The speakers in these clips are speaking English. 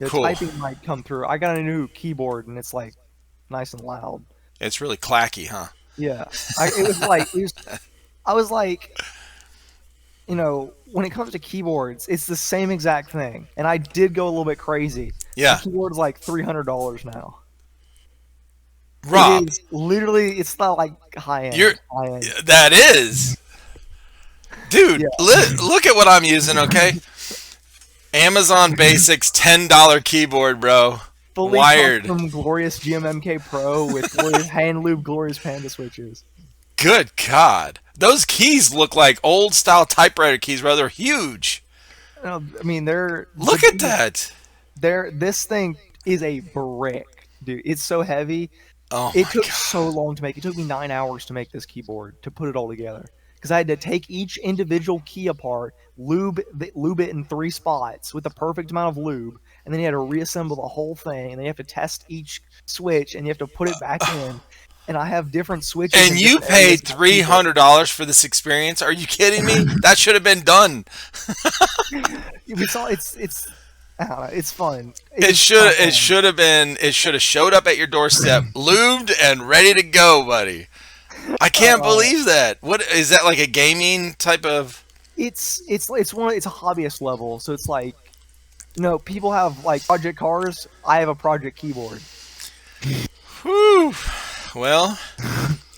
The Cool. typing might come through. I got a new keyboard and it's like nice and loud. It's really clacky, huh? Yeah. I was like, when it comes to keyboards, it's the same exact thing. And I did go a little bit crazy. My Yeah. keyboard is like $300 now. It Rob, is literally, it's not like high end. you're High end. that is. Dude, Yeah. look at what I'm using, okay? Amazon Basics $10 keyboard, bro. Fully Wired. custom Glorious GMMK Pro with Glorious hand loop Glorious Panda switches. Good God. Those keys look like old style typewriter keys, bro. They're huge. I mean, they're Look at that. this thing is a brick, dude. It's so heavy. Oh It my took God. so long to make. It took me 9 hours to make this keyboard, to put it all together. Because I had to take each individual key apart, lube it in 3 spots with the perfect amount of lube, and then you had to reassemble the whole thing, and then you have to test each switch, and you have to put it back in. And I have different switches. And you paid $300 for this experience? Are you kidding me? That should have been done. It's I don't know, it's fun. It should have showed up at your doorstep, lubed and ready to go, buddy. I can't believe that. What is that, like a gaming type of? It's a hobbyist level, so it's like, people have like project cars. I have a project keyboard. Whew. Well,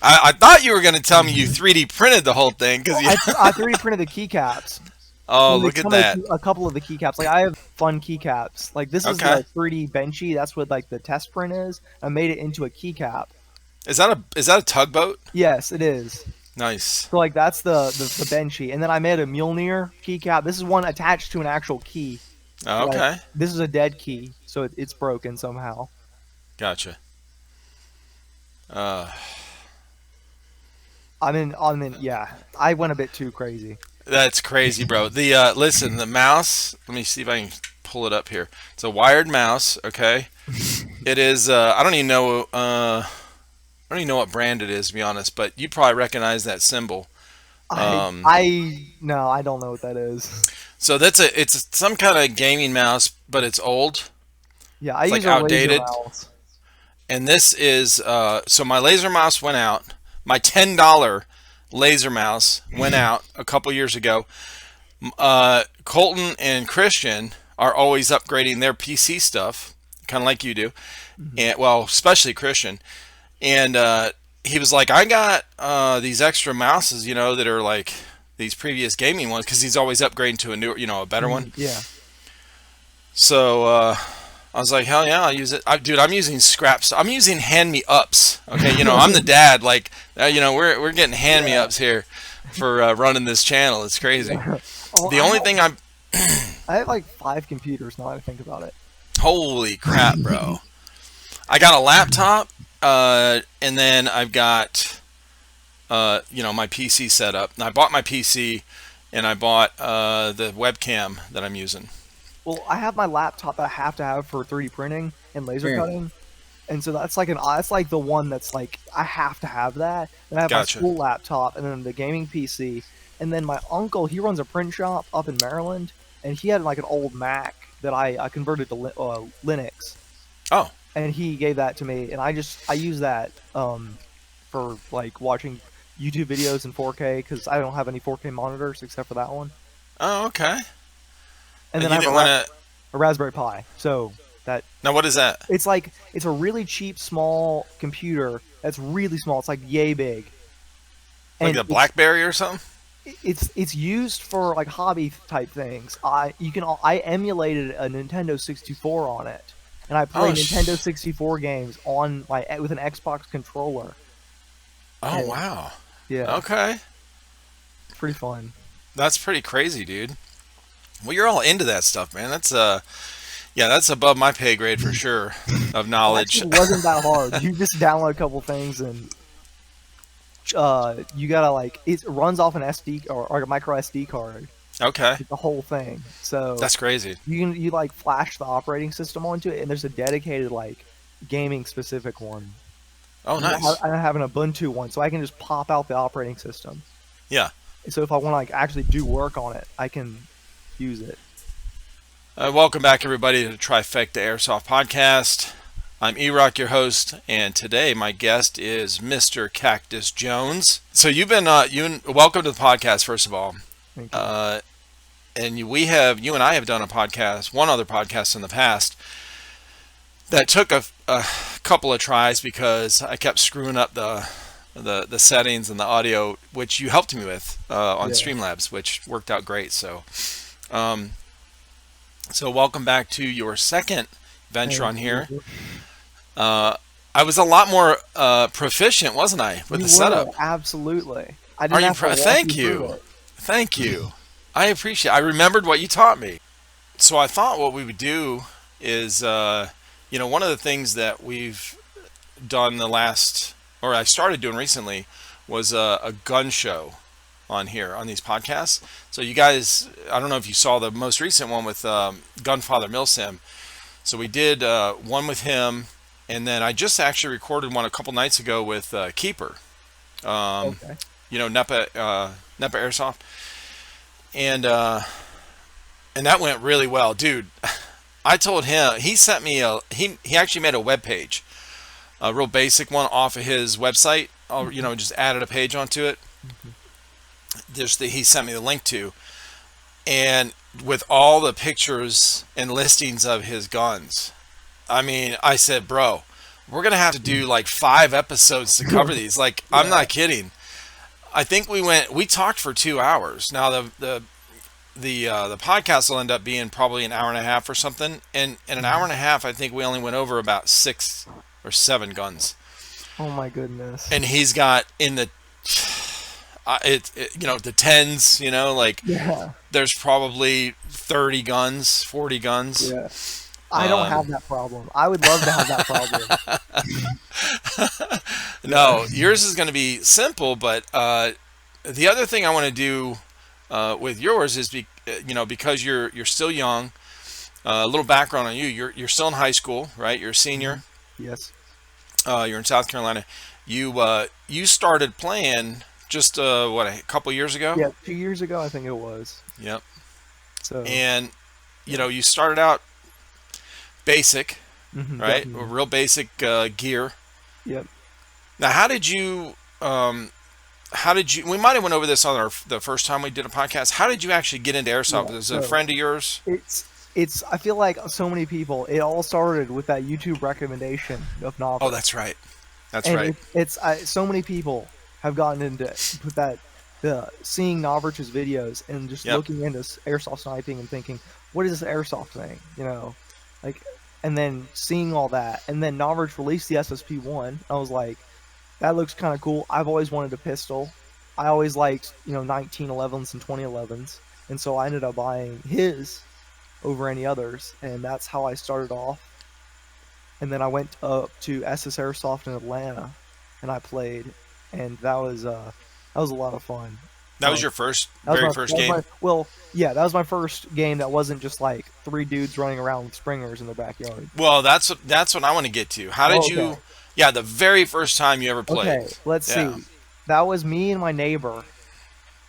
I thought you were going to tell me you 3D printed the whole thing because I 3D printed the keycaps. Oh, They look at come that. with a couple of the keycaps. Like I have fun keycaps. Like this is Okay. the 3D benchy. That's what like the test print is. I made it into a keycap. Is that a tugboat? Yes, it is. Nice. So like that's the benchy, and then I made a Mjolnir keycap. This is one attached to an actual key. Oh, okay. Like, this is a dead key, so it's broken somehow. Gotcha. Yeah. I went a bit too crazy. That's crazy, bro. The listen, the mouse. Let me see if I can pull it up here. It's a wired mouse. Okay. It is. I don't even know. I don't even know what brand it is, to be honest. But you probably recognize that symbol. No, I don't know what that is. So it's some kind of gaming mouse, but it's old. Yeah, I It's use like a laser outdated. mouse. And this is so my laser mouse went out. My $10 laser mouse went out a couple years ago. Colton and Christian are always upgrading their PC stuff, kind of like you do, and well, especially Christian. And he was like, "I got these extra mouses, that are like these previous gaming ones, because he's always upgrading to a newer, a better one." Yeah. So I was like, hell yeah, I'll use it. Dude, I'm using scraps. I'm using hand-me-ups. Okay, I'm the dad. Like, we're getting hand-me-ups here for running this channel. It's crazy. Well, The only thing I'm... I have like 5 computers now that I think about it. Holy crap, bro. I got a laptop, and then I've got, my PC set up. And I bought my PC, and I bought the webcam that I'm using. Well, I have my laptop that I have to have for 3D printing and laser cutting, and so that's like the one that's like I have to have that. Then I have Gotcha. my school laptop, and then the gaming PC, and then my uncle, he runs a print shop up in Maryland, and he had like an old Mac that I converted to Linux. Oh. And he gave that to me, and I use that for like watching YouTube videos in 4K because I don't have any 4K monitors except for that one. Oh, okay. And then you I didn't have want a Raspberry Pi. So that Now, what is that? it's a really cheap small computer that's really small. It's like yay big. Like a BlackBerry or something? It's used for like hobby type things. I emulated a Nintendo 64 on it, and I played Nintendo 64 games on with an Xbox controller. Oh, And, wow. yeah, Okay. it's pretty fun. That's pretty crazy, dude. Well, you're all into that stuff, man. That's that's above my pay grade for sure of knowledge. It wasn't that hard. You just download a couple things and you gotta it runs off an SD or a micro SD card. Okay. The whole thing. So That's crazy. you flash the operating system onto it, and there's a dedicated gaming specific one. Oh, nice. I have an Ubuntu one, so I can just pop out the operating system. Yeah. So if I want to actually do work on it, I can use it. Welcome back, everybody, to the TriFecta Airsoft Podcast. I'm E-Rock, your host, and today my guest is MrCactus Jones. So you've been, welcome to the podcast, first of all. Thank you. And you and I have done a podcast, one other podcast in the past, that took a couple of tries because I kept screwing up the settings and the audio, which you helped me with on Yeah. Streamlabs, which worked out great. Um, So welcome back to your second venture on Thank here. you. I was a lot more proficient, wasn't I, with You the setup? were, absolutely. I Are didn't you? have to walk Thank you through you, it. thank you. I appreciate. I remembered what you taught me. So I thought what we would do is, one of the things that we've done or I started doing recently, was a gun show on here on these podcasts. So you guys, I don't know if you saw the most recent one with Gunfather Milsim. So we did one with him, and then I just actually recorded one a couple nights ago with Keeper, um, Okay. Nepa Airsoft, and that went really well, dude. I told him, he sent me he actually made a web page, a real basic one off of his website. Just added a page onto it. Mhm. He sent me the link to, and with all the pictures and listings of his guns. I mean, I said, bro, we're gonna have to do like 5 episodes to cover these. Like, I'm Yeah. not kidding. I think we talked for 2 hours. Now the podcast will end up being probably an hour and a half or something. And in an hour and a half, I think we only went over about 6 or 7 guns. Oh my goodness. And he's got in the the tens. Yeah. There's probably 30 guns, 40 guns. Yeah. I don't have that problem. I would love to have that problem. No, yours is going to be simple, but the other thing I want to do with yours is because you're still young. A little background on you. You're still in high school, right? You're a Mhm. senior. Yes. You're in South Carolina. You started playing just a couple years ago. Yeah, 2 years ago I think it was. Yep. So And you started out basic, right? definitely. Real basic gear. Yep. Now, how did you? We might have went over this on the first time we did a podcast. How did you actually get into airsoft? Yeah. Was it a So friend of yours? it's I feel like so many people, it all started with that YouTube recommendation of Oh, novels. that's right. That's And right. so many people have gotten into with that, seeing Novrich's videos and just Yep. looking into airsoft sniping and thinking, what is this airsoft thing? Like, and then seeing all that, and then Novrich released the SSP-1. I was like, that looks kind of cool. I've always wanted a pistol. I always liked 1911s and 2011s, and so I ended up buying his over any others, and that's how I started off. And then I went up to SS Airsoft in Atlanta, and I played, and that was a lot of fun. That was Um, your first, that was very my, first that was game. my well, yeah, that was my first game that wasn't just like three dudes running around with springers in their backyard. Well, that's what I want to get to. How did Oh, you? okay. Yeah, the very first time you ever played. Okay, let's Yeah. see. That was me and my neighbor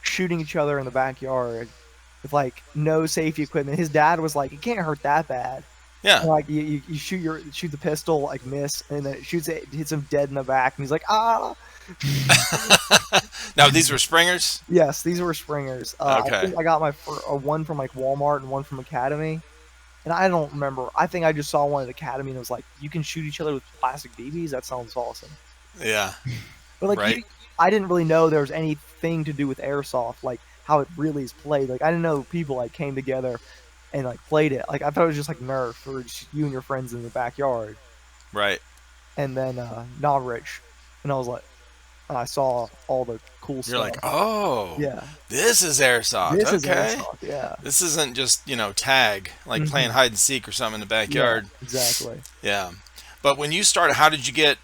shooting each other in the backyard with like no safety equipment. His dad was like, "It can't hurt that bad." Yeah. And, like you shoot the pistol, like miss, and then it hits him dead in the back, and he's like, "Ah!" Now these were springers. Yes, these were springers. I Okay. think I got my one from like Walmart and one from Academy, and I don't remember. I think I just saw one at Academy and it was like, you can shoot each other with plastic BBs. That sounds awesome. Yeah. But like, Right. I didn't really know there was anything to do with airsoft, like how it really is played. Like I didn't know people like came together and like played it. Like I thought it was just like Nerf or just you and your friends in the backyard. Right. And then Novrich, and I was like, and I saw all the cool You're stuff. like, oh, Yeah, this is airsoft. this is Okay. airsoft. Yeah. This isn't just tag, like playing hide and seek or something in the backyard. Yeah, exactly. Yeah. But when you started, how did you get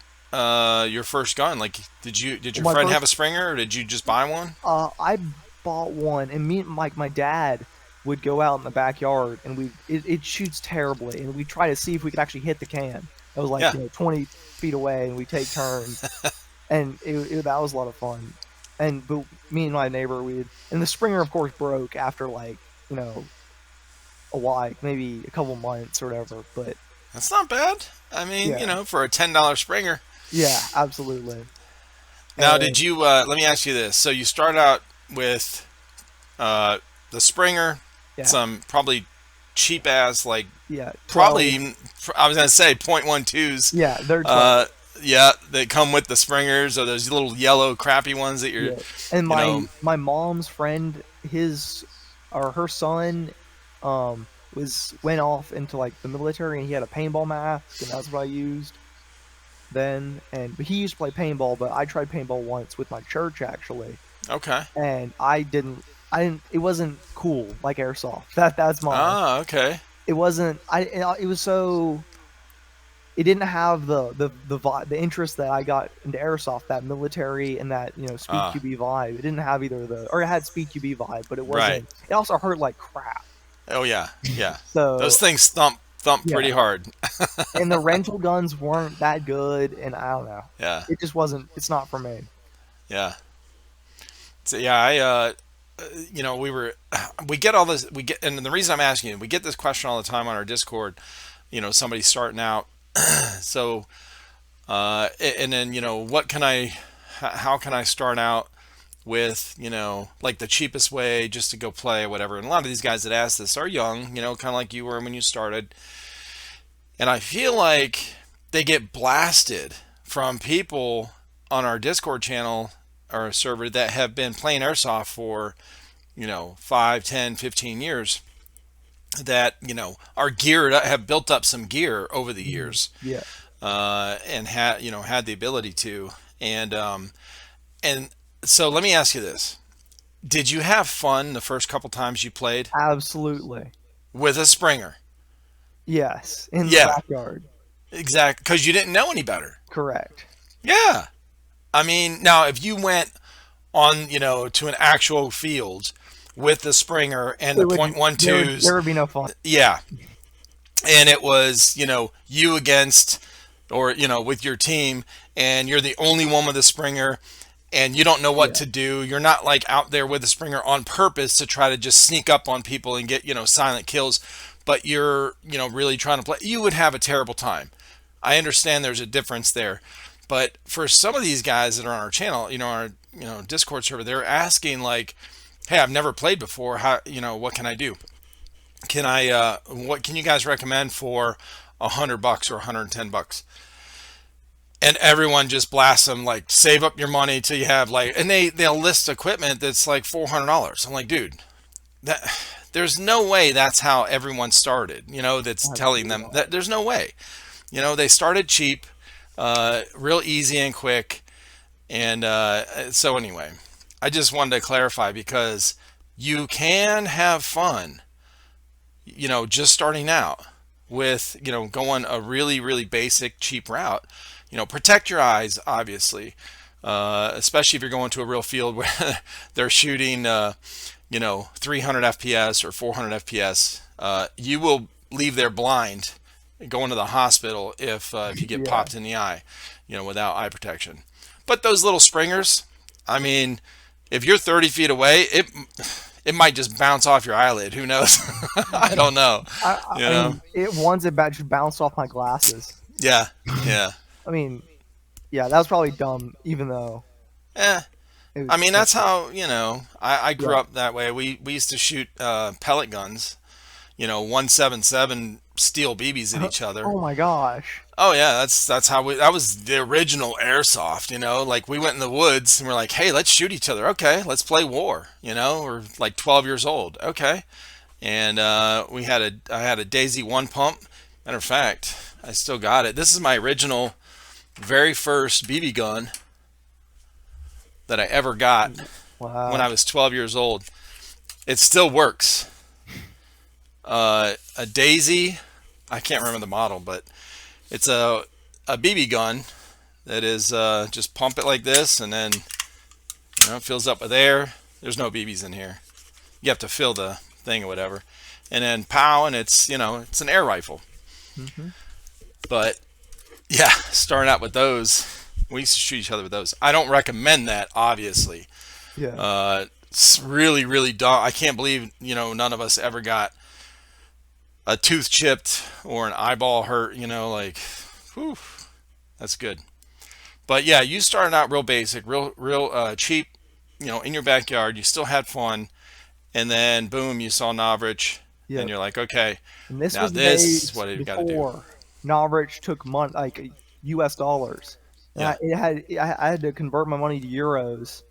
your first gun? Like, did your My friend first- have a Springer, or did you just buy one? I bought one, and me and like my dad would go out in the backyard, and it shoots terribly, and we try to see if we could actually hit the can. It was like Yeah. 20 feet away, and we take turns, and that was a lot of fun. But me and my neighbor, and the Springer of course broke after like a while, maybe a couple months or whatever. But That's not bad. I mean, yeah, for a $10 Springer. yeah, absolutely. Now, And did you? Let me ask you this. So you start out with uh, the Springer, yeah, some probably cheap ass, like yeah, probably 12. even, I was gonna say .12s. Yeah, they're 12. Uh, yeah, they come with the Springers or those little yellow crappy ones that you're, Yeah. And you know. my mom's friend, his or her son, was went off into like the military, and he had a paintball mask, and that's what I used then. And but he used to play paintball, but I tried paintball once with my church actually, Okay. and I didn't. It wasn't cool like airsoft. That's mine. Ah, okay. It wasn't. It was so. It didn't have the interest that I got into airsoft, that military and that speed Ah, QB vibe. It didn't have either of the, or it had speed QB vibe, but it right. wasn't. It also hurt like crap. Oh yeah, yeah. Those So things thump yeah, pretty hard. and the rental guns weren't that good, and I don't know. Yeah, It just wasn't. It's not for me. yeah. So yeah, we get all this, and the reason I'm asking you, we get this question all the time on our Discord. Somebody starting out, so and then what can how can I start out with like the cheapest way just to go play or whatever. And a lot of these guys that ask this are young, kind of like you were when you started. And I feel like they get blasted from people on our Discord channel or server that have been playing airsoft for 5, 10, 15 years, that are geared up, have built up some gear over the Mhm. years, Yeah, and had the ability to. And and so let me ask you this: did you have fun the first couple times you played absolutely. with a Springer? Yes, in the Yeah, backyard. exactly, because you didn't know any better. Correct. Yeah, I mean, now if you went on, to an actual field with the Springer and the It would. point one There twos, would be no fun. yeah, and it was, you against, or with your team, and you're the only one with a Springer, and you don't know what Yeah. to do. You're not like out there with a Springer on purpose to try to just sneak up on people and get, silent kills, but you're, really trying to play. You would have a terrible time. I understand there's a difference there. But for some of these guys that are on our channel, our Discord server, they're asking like, "Hey, I've never played before. How, what can I do? Can I what can you guys recommend for $100 or $110?" And everyone just blasts them like, "Save up your money till you have like," and they'll list equipment that's like $400. I'm like, dude, that there's no way that's how everyone started. That's telling Absolutely them not. that there's no way. They started cheap, real easy and quick. And so anyway, I just wanted to clarify because you can have fun, just starting out with, going a really, really basic, cheap route. Protect your eyes, obviously, especially if you're going to a real field where they're shooting, 300 FPS or 400 FPS. You will leave there blind, going to the hospital if you get Yeah. popped in the eye, without eye protection. But those little Springers, I mean, if you're 30 feet away, it might just bounce off your eyelid. Who knows? I don't know. You I know? mean, it once it just bounced off my glasses. Yeah, yeah. I mean, yeah, that was probably dumb, even though Eh. it I was. mean, that's how I grew Yeah. up that way. We used to shoot pellet guns, 177 steel BBs at each other. Oh my gosh. Oh yeah, that's how that was the original airsoft, like we went in the woods and we're like, "Hey, let's shoot each other." "Okay, let's play war." We're like 12 years old. Okay. And I had a Daisy 1 pump. Matter of fact, I still got it. This is my original very first BB gun that I ever got when I Wow. was 12 years old. It still works. A Daisy, I can't remember the model, but it's a BB gun that is just pump it like this, and then it fills up with air. There's no BBs in here. You have to fill the thing or whatever, and then pow, and it's an air rifle. Hmm. But yeah, starting out with those, we used to shoot each other with those. I don't recommend that, obviously. Yeah. It's really, really dumb. I can't believe none of us ever got a tooth chipped or an eyeball hurt, like, whew, that's good. But yeah, you started out real basic, real cheap, in your backyard. You still had fun, and then boom, you saw Novrich, and Yep. you're like, okay, And this now was the this is days what I've got to do. before Novrich took money like U.S. dollars, and Yeah. I had to convert my money to euros,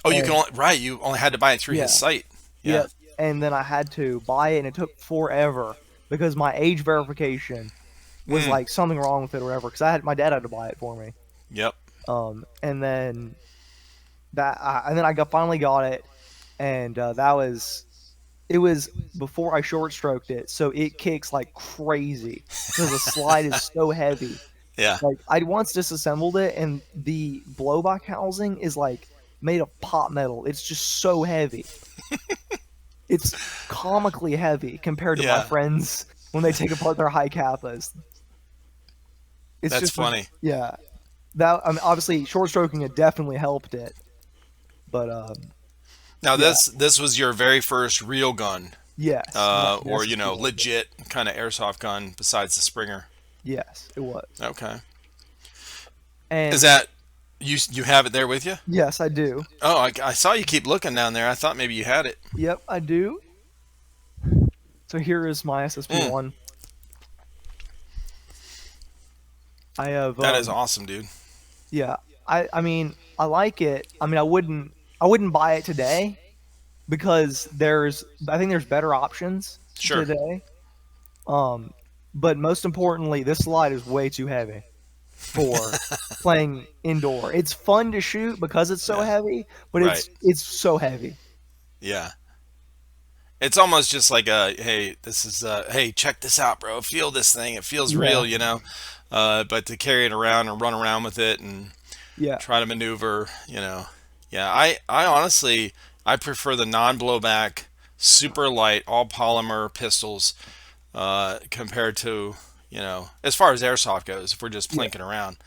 Oh, you can and only right. You only had to buy it through his yeah, site. yeah, Yeah. and then I had to buy it, and it took forever because my age verification was Mm. like something wrong with it or whatever. Because my dad had to buy it for me. Yep. And then and then I finally got it, and that was it was before I short stroked it, so it kicks like crazy because the slide is so heavy. Yeah. Like I once disassembled it, and the blowback housing is like made of pot metal. It's just so heavy. It's comically heavy compared to my Yeah. friends when they take apart their high kappas. It's That's just funny. yeah. That I mean, obviously short stroking it definitely helped it, but Now yeah, this was your very first real gun, yes, my or SSP rifle. legit kind of airsoft gun besides the Springer. Yes, it was. Okay. Is And that you have it there with you? yes, I do. Oh, I saw you keep looking down there. I thought maybe you had it. Yep, I do. So here is my SSP Mm, one. I have that is awesome, dude. yeah. I mean I like it. I mean I wouldn't buy it today because I think there's better options Sure. today. Um, but most importantly, this slide is way too heavy for playing indoor. It's fun to shoot because it's so Yeah. heavy, but Right. it's so heavy. Yeah. It's almost just like a hey, this is hey, check this out, bro. Feel this thing. It feels Yeah, real. But to carry it around and run around with it and yeah, try to maneuver. Yeah, I honestly I prefer the non-blowback, super light, all polymer pistols compared to as far as airsoft goes. If we're just yeah, plinking around.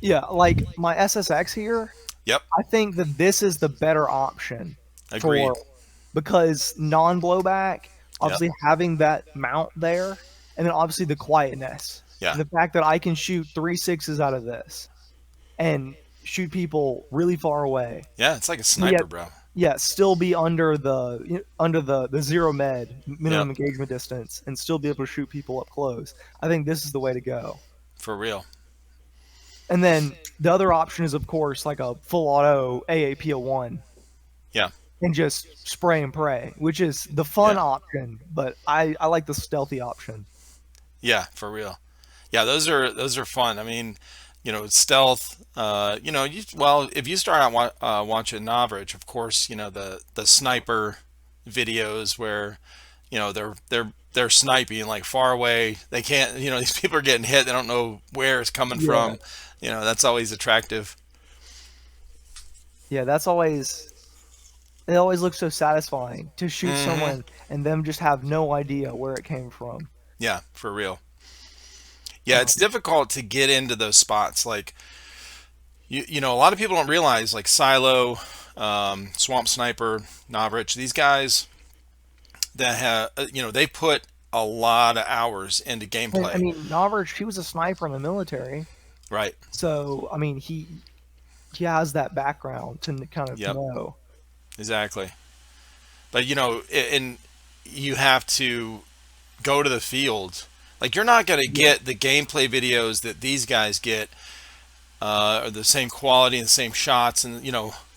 yeah. Like my SSX here, Yep, I think that this is the better option agreed. for because non-blowback, Yep, obviously having that mount there, and then obviously the quietness yeah, and the fact that I can shoot 3.6s out of this and shoot people really far away. yeah. It's like a But yet, sniper, bro. yeah, still be under the zero Yep, minimum engagement distance and still be able to shoot people up close. I think this is the way to go. for real. And then the other option is of course like a full auto AAP01 Yeah, and just spray and pray, which is the fun yeah, option, but I like the stealthy option. yeah, for real. Yeah, those are fun. I mean, stealth. Well, if you start out watching Novrich, of course, the sniper videos where they're sniping like far away. They can't. These people are getting hit. They don't know where it's coming Yeah. from. That's always attractive. Yeah, that's always it always looks so satisfying to shoot Hmm. someone and them just have no idea where it came from. Yeah, for real. Yeah, Um, it's difficult to get into those spots. Like a lot of people don't realize like Silo, Swamp Sniper, Novrich. These guys that have they put a lot of hours into and I gameplay. mean, Navarre, he was a sniper in the military, Right. so I mean, he has that background to kind of Yep. know. Exactly. But and you have to go to the field. Like you're not going to Yeah, get the gameplay videos that these guys get, or the same quality and the same shots, and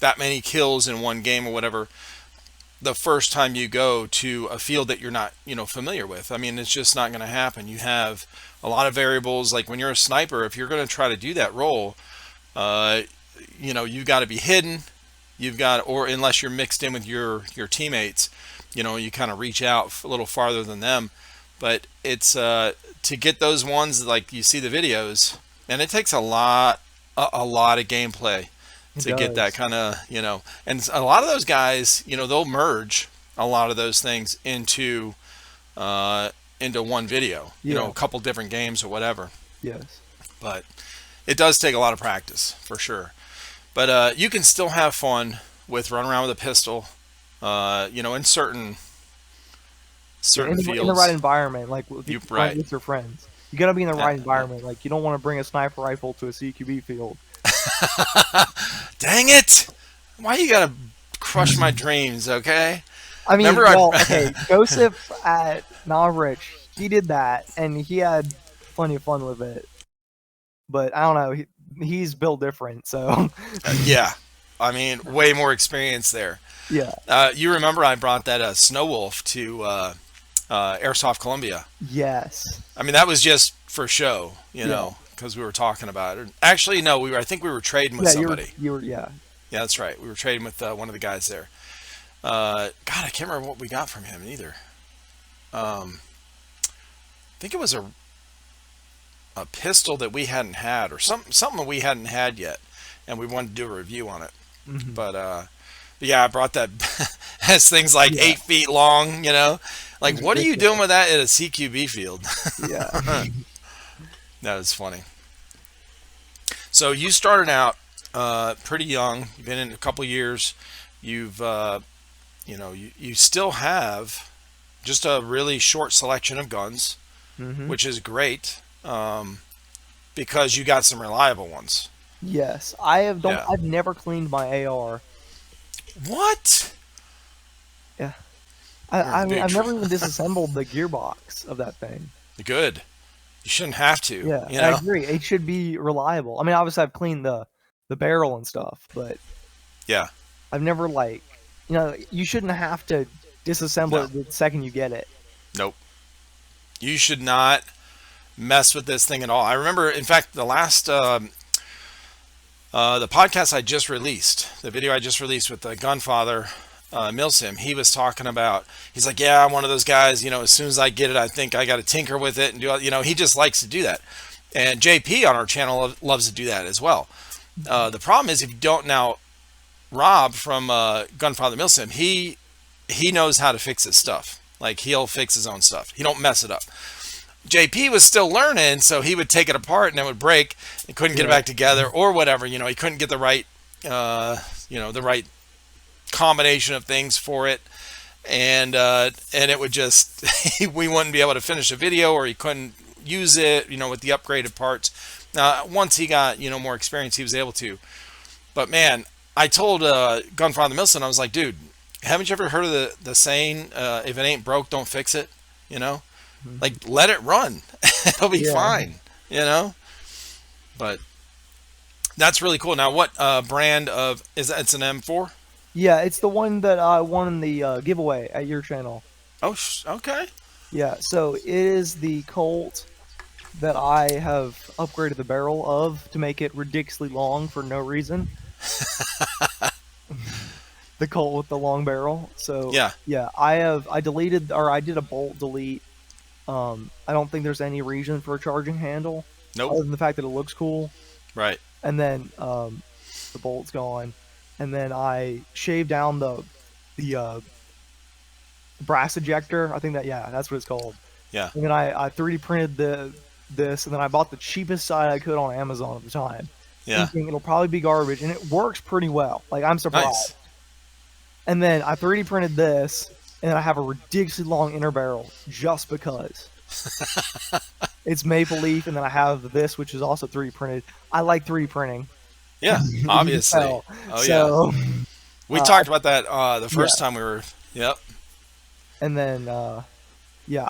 that many kills in one game or whatever. The first time you go to a field that you're not familiar with. I mean, it's just not going to happen. You have a lot of variables. Like when you're a sniper, if you're going to try to do that role, uh, you've got to be hidden. You've got, or unless you're mixed in with your teammates, you kind of reach out a little farther than them. But it's to get those ones like you see the videos, and it takes a lot of gameplay it to get that does. kind of and a lot of those guys, they'll merge a lot of those things into one video, Yeah, a couple different games or whatever. yes, But it does take a lot of practice for sure. But you can still have fun with running around with a pistol, in Yeah, certain in the right fields. environment, like You right. with your friends. You got to be in the Yeah, right yeah. environment. Like you don't want to bring a sniper rifle to a CQB field. Dang it! Why you gotta crush my dreams? Okay. I mean, Remember well, okay, I. Joseph at Novrich, he did that, and he had plenty of fun with it. But I don't know, he's built different, so Yeah. I mean, way more experience there. yeah, You remember I brought that Snow Wolf to Airsoft Columbia. yes, I mean, that was just for show, yeah, because we were talking about it. Actually, no, we were. I think we were trading with yeah. somebody. Yeah, Yeah, that's right. We were trading with one of the guys there. God, I can't remember what we got from him either. I think it was a pistol that we hadn't had, or something we hadn't had yet, and we wanted to do a review on it. hmm But yeah, I brought that. Has things like yeah. 8 feet long. Like It's what are you ridiculous. doing with that at a CQB field? Yeah, That is funny. So you started out pretty young. You've been in a couple years. You've you still have just a really short selection of guns, hmm which is great because you got some reliable ones. yes. I have don't. Yeah. I've never cleaned my AR. What? Yeah, You're a I mean, big I've never even disassembled the gearbox of that thing. good. You shouldn't have to. Yeah, I agree. It should be reliable. I mean, obviously, I've cleaned the barrel and stuff, but Yeah. I've never you shouldn't have to disassemble No. it the second you get it. Nope. You should not mess with this thing at all. I remember, in fact, the last the podcast I just released, the video I just released with the Gunfather Milsim, he was talking about. He's like, yeah, I'm one of those guys. As soon as I get it, I think I got to tinker with it and do. He just likes to do that. And JP on our channel loves to do that as well. The problem is if you don't now. Rob from Gunfather Milsim, he knows how to fix his stuff. Like he'll fix his own stuff. He don't mess it up. JP was still learning, so he would take it apart and it would break. He couldn't get it Yeah, back together or whatever. He couldn't get the right, the right combination of things for it, and it would just we wouldn't be able to finish a video, or he couldn't use it, with the upgraded parts. Once he got more experience, he was able to. But man, I told Gunfather Milson, I was like, dude, haven't you ever heard of the saying, if it ain't broke, don't fix it? You know, mhm. like let it run, it'll be Yeah, fine. But that's really cool. Now, what brand of is that? It's an M4? yeah. It's the one that I won in the giveaway at your channel. Oh, okay. Yeah, so it is the Colt that I have upgraded the barrel of to make it ridiculously long for no reason. The Colt with the long barrel. So Yeah. yeah, I deleted, or I did a bolt delete. I don't think there's any reason for a charging handle Nope. other than the fact that it looks cool. Right. And then the bolt's gone. And then I shaved down the brass ejector. I think that's what it's called. Yeah. And then I 3D printed this, and then I bought the cheapest side I could on Amazon at the time, Yeah. thinking it'll probably be garbage, and it works pretty well. Like I'm surprised. Nice. And then I 3D printed this, and then I have a ridiculously long inner barrel just because. It's maple leaf, and then I have this, which is also 3D printed. I like 3D printing. Yeah. You can Obviously. tell. Oh yeah. So, We uh, talked about that the first time we were. Yep. and then yeah,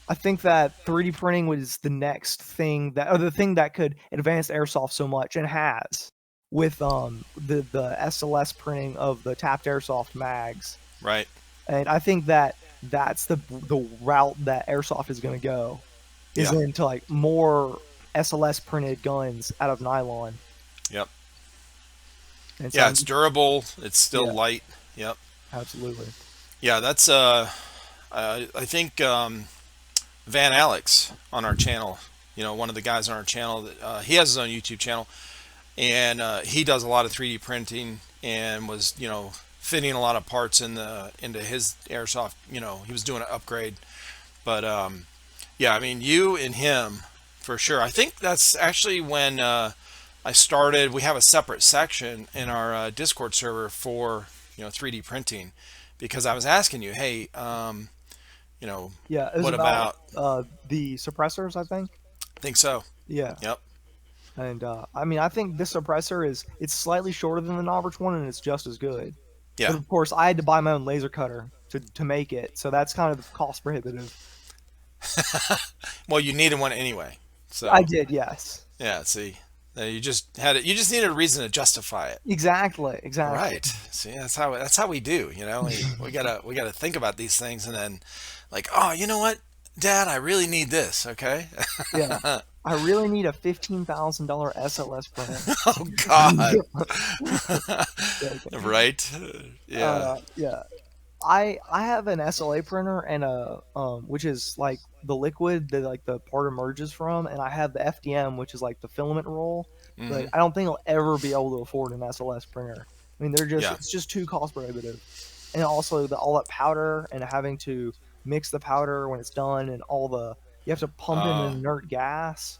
I think that 3D printing was the next thing or the thing that could advance airsoft so much, and has, with the SLS printing of the tapped airsoft mags. Right. And I think that that's the route that airsoft is going to go, is Yeah. into like more SLS printed guns out of nylon. Yep. And Yeah, it's durable. It's still Yeah. light. Yep. absolutely. Yeah, that's I think Van Alex on our channel. One of the guys on our channel. He has his own YouTube channel, and he does a lot of 3D printing, and was fitting a lot of parts into his airsoft. He was doing an upgrade. But yeah, I mean, you and him for sure. I think that's actually when I started. We have a separate section in our Discord server for 3D printing, because I was asking you, hey, you know, Yeah, it was what about about? the suppressors, I think. I think so. Yeah, Yep. and I mean, I think this suppressor is it's slightly shorter than the Nover's one, and it's just as good. But Yeah. of course, I had to buy my own laser cutter to make it, so that's kind of cost prohibitive. Well, you needed one anyway. I So did, yes, yeah. See, you just had it. You just needed a reason to justify it. exactly, exactly. Right. See, that's how we do. We gotta think about these things and then, like, oh, you know what, Dad, I really need this. Okay. Yeah, I really need a $15,000 SLS printer. Oh God. Joking. Right. Yeah. Yeah. I have an SLA printer and a which is like the liquid that like the part emerges from, and I have the FDM, which is like the filament roll. But Hmm. I don't think I'll ever be able to afford an SLS printer. I mean, Yeah. it's just too cost prohibitive, and also the all that powder and having to mix the powder when it's done, and all the you have to pump in an Uh. inert gas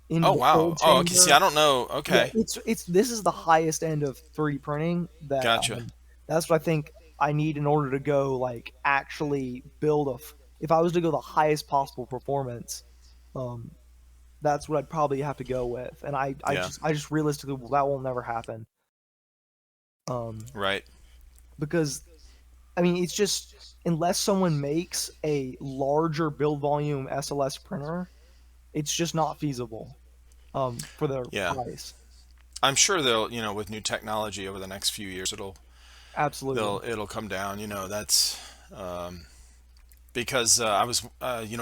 into Oh the wow. cold Oh, okay. See, chamber. I don't know. Yeah, Okay. it's this is the highest end of 3D printing that Gotcha. that's what I think I need in order to go like actually build if I was to go the highest possible performance, um, that's what I'd probably have to go with. And Yeah. I just realistically that will never happen. Right. Because I mean it's just unless someone makes a larger build volume SLS printer, it's just not feasible for the Yeah. price. I'm sure they'll, with new technology over the next few years, Absolutely. it'll come down. That's um, because I was,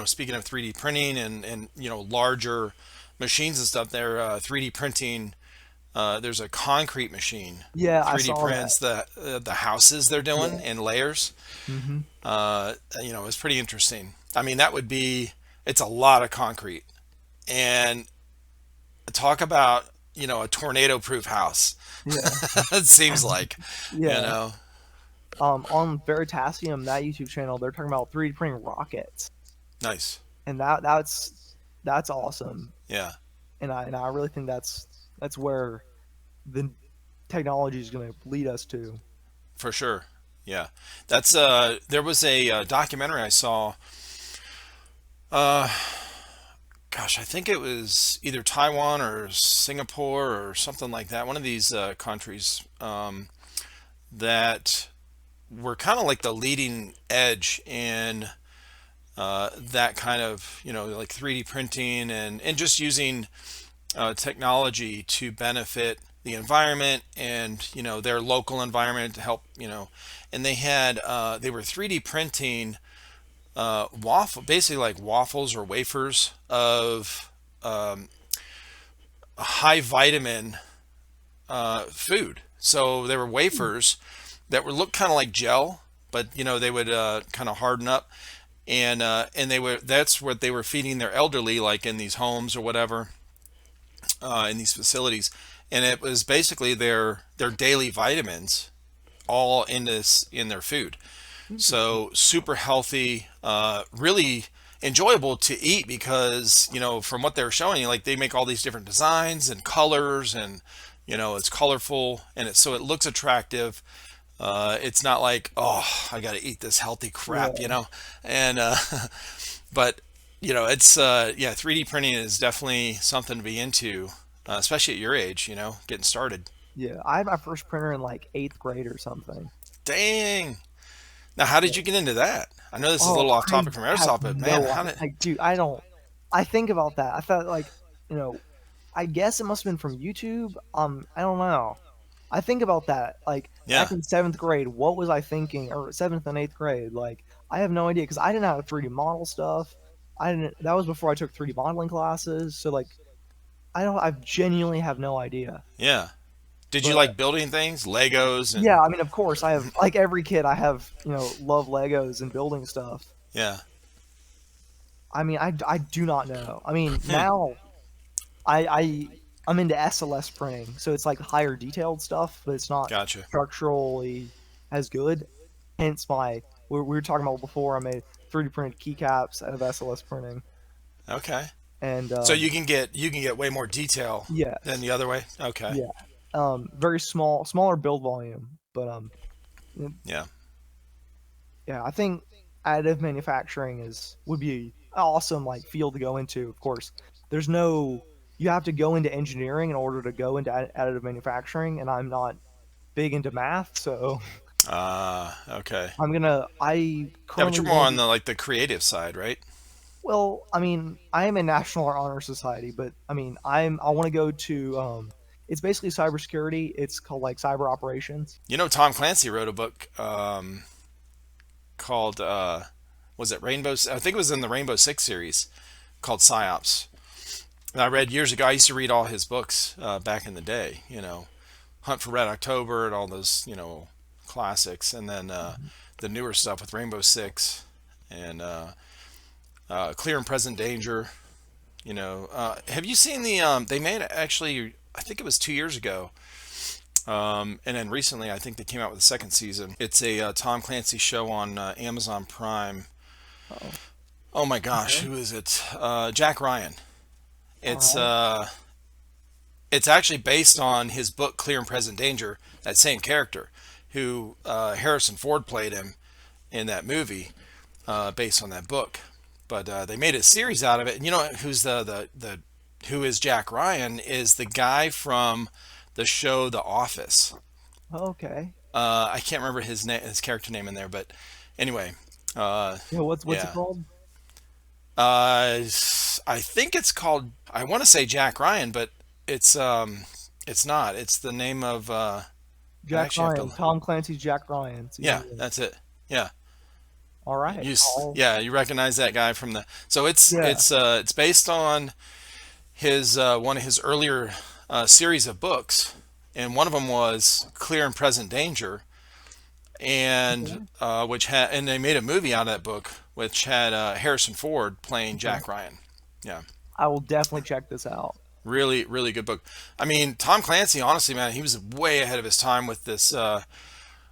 speaking of 3D printing and larger machines and stuff. They're 3D printing. There's a concrete machine Yeah, that I 3D saw that. prints the houses they're doing Yeah. in layers. Hmm. It's pretty interesting. I mean, it's a lot of concrete, and talk about a tornado proof house. Yeah. It seems like, you Yeah. know On Veritasium, that YouTube channel, they're talking about 3D printing rockets, nice. and that's awesome. Yeah, And I really think that's where the technology is going to lead us to. for sure. Yeah, that's there was a documentary I saw. uh Gosh, I think it was either Taiwan or Singapore or something like that, one of these countries, that were kind of like the leading edge in that kind of, like 3D printing and just using technology to benefit the environment and their local environment to help. And they were 3D printing basically like waffles or wafers of high vitamin food. So they were wafers that would look kind of like gel, but they would kind of harden up, and that's what they were feeding their elderly, like in these homes or whatever, in these facilities. And it was basically their daily vitamins all in their food. Interesting. So super healthy, really enjoyable to eat because from what they're showing, like they make all these different designs and colors, and it's colorful, and so it looks attractive. It's not like, oh, I got to eat this healthy crap, Yeah. and but it's yeah, 3D printing is definitely something to be into, especially at your age, getting started. Yeah. I had my first printer in like 8th grade or something. Dang. Now, how Yeah. did you get into that? I know this is a Oh, little off I topic from have airsoft, but man, no how idea. did? Like, dude, I don't. I think about that. I thought like, you know, I guess it must have been from YouTube. I don't know. I think about that. Like back Yeah, in 7th grade, what was I thinking? Or 7th and 8th grade? Like I have no idea because I didn't have 3D model stuff. I didn't. That was before I took 3D modeling classes. So like, I don't. I genuinely have no idea. yeah. Did you But like building things, Legos, yeah, and I mean, of course, I have like every kid. I have love Legos and building stuff. yeah? I mean, I do not know. I mean, Hmm, now I I'm into SLS printing, so it's like higher detailed stuff, but it's not gotcha. structurally as good. Hence my we were talking about before. I made 3D printed keycaps out of SLS printing, Okay. and So you can get way more detail than yes, the other way. Okay. yeah, very smaller build volume, but Yeah. Yeah, I think additive manufacturing is would be an awesome like field to go into. Of course, there's no you have to go into engineering in order to go into additive manufacturing, and I'm not big into math, so Okay. I Yeah, but currently you're more want on to. the creative side, right? Well, I mean, I am in National Honor Society, but I mean, I want to go to it's basically cybersecurity. It's called like cyber operations. You know, Tom Clancy wrote a book called was it Rainbow? I think it was in the Rainbow Six series called Psyops. And I read years ago. I used to read all his books back in the day. You know, Hunt for Red October and all those classics, and then the newer stuff with Rainbow Six and Clear and Present Danger. Have you seen the? They made actually. I think it was 2 years ago. And then recently, I think they came out with the second season. It's a Tom Clancy show on Amazon Prime. Oh, Oh my gosh, okay. who is it? Jack Ryan. All It's right. uh, it's actually based on his book Clear and Present Danger. That same character, who Harrison Ford played him in that movie, based on that book. But they made a series out of it. And you know who's the who is Jack Ryan is the guy from the show The Office. Okay. I can't remember his character name in there, but anyway, uh, Yeah, what's it yeah. called? I think it's called. I want to say Jack Ryan, but it's not. It's the name of. I Jack actually have to. Ryan. Tom Clancy's Jack Ryan. So Yeah, that's it. Yeah, all right. yeah, you recognize that guy from the. So it's Yeah. it's based on his one of his earlier series of books, and one of them was Clear and Present Danger, and Okay. which had and they made a movie out of that book, which had Harrison Ford playing Okay. Jack Ryan. Yeah, I will definitely check this out. really, really good book. I mean, Tom Clancy, honestly, man, he was way ahead of his time with this.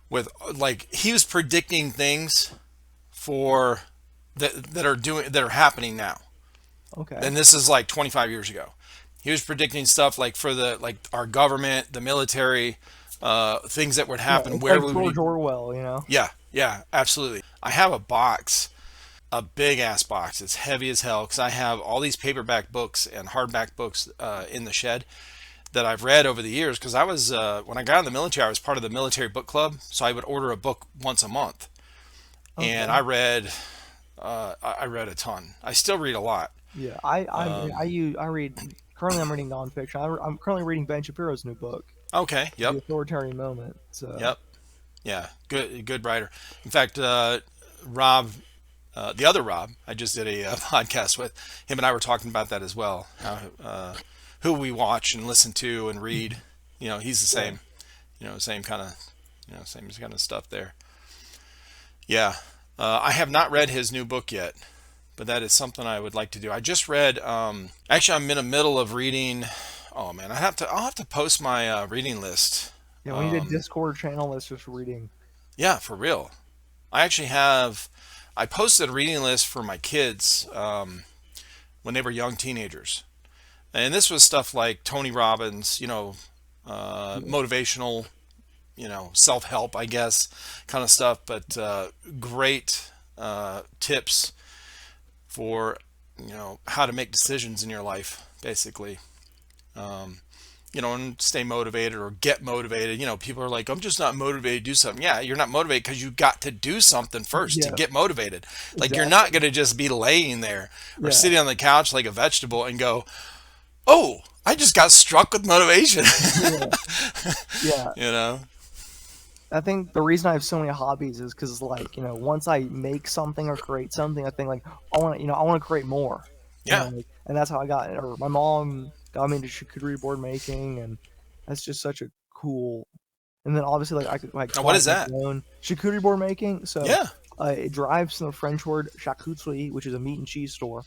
With like he was predicting things for that are happening now. Okay. And this is like 25 years ago. He was predicting stuff like for the like our government, the military, things that would Yeah, happen, it's where like we would George be. Orwell, you know. Yeah, yeah, absolutely. I have a box, a big ass box. It's heavy as hell because I have all these paperback books and hardback books in the shed that I've read over the years. Because I was when I got in the military, I was part of the military book club, so I would order a book once a month, and Okay. I read a ton. I still read a lot. Yeah, I read currently I'm reading nonfiction. I'm currently reading Ben Shapiro's new book, Okay, The yep, Authoritarian Moment. So yep, yeah, good writer. In fact, Rob, the other Rob, I just did a podcast with him, and I were talking about that as well. Who we watch and listen to and read. He's the yeah, same. Same kind of, same kind of stuff there. Yeah, I have not read his new book yet, but that is something I would like to do. I just read. Actually, I'm in the middle of reading. Oh man, I'll have to post my reading list. yeah. We need a Discord channel that's just reading. Yeah, for real. I actually have. I posted a reading list for my kids when they were young teenagers, and this was stuff like Tony Robbins, Yeah, motivational, self-help, I guess, kind of stuff. But great tips for how to make decisions in your life, basically. Um, and stay motivated or get motivated. People are like, I'm just not motivated to do something. Yeah, you're not motivated because you got to do something first to yeah, get motivated. Like, you're not exactly. going to just be laying there or Yeah, sitting on the couch like a vegetable and go, oh, I just got struck with motivation. yeah, yeah. you know? I think the reason I have so many hobbies is because, like, once I make something or create something, I think like I want to create more, Yeah. like, and that's how I got it. Or my mom got me into charcuterie board making, and that's just such a cool. And then obviously, like, I could like Now, what fly is my that? drone. Charcuterie board making. So, Yeah. it derives from the French word charcuterie, which is a meat and cheese store,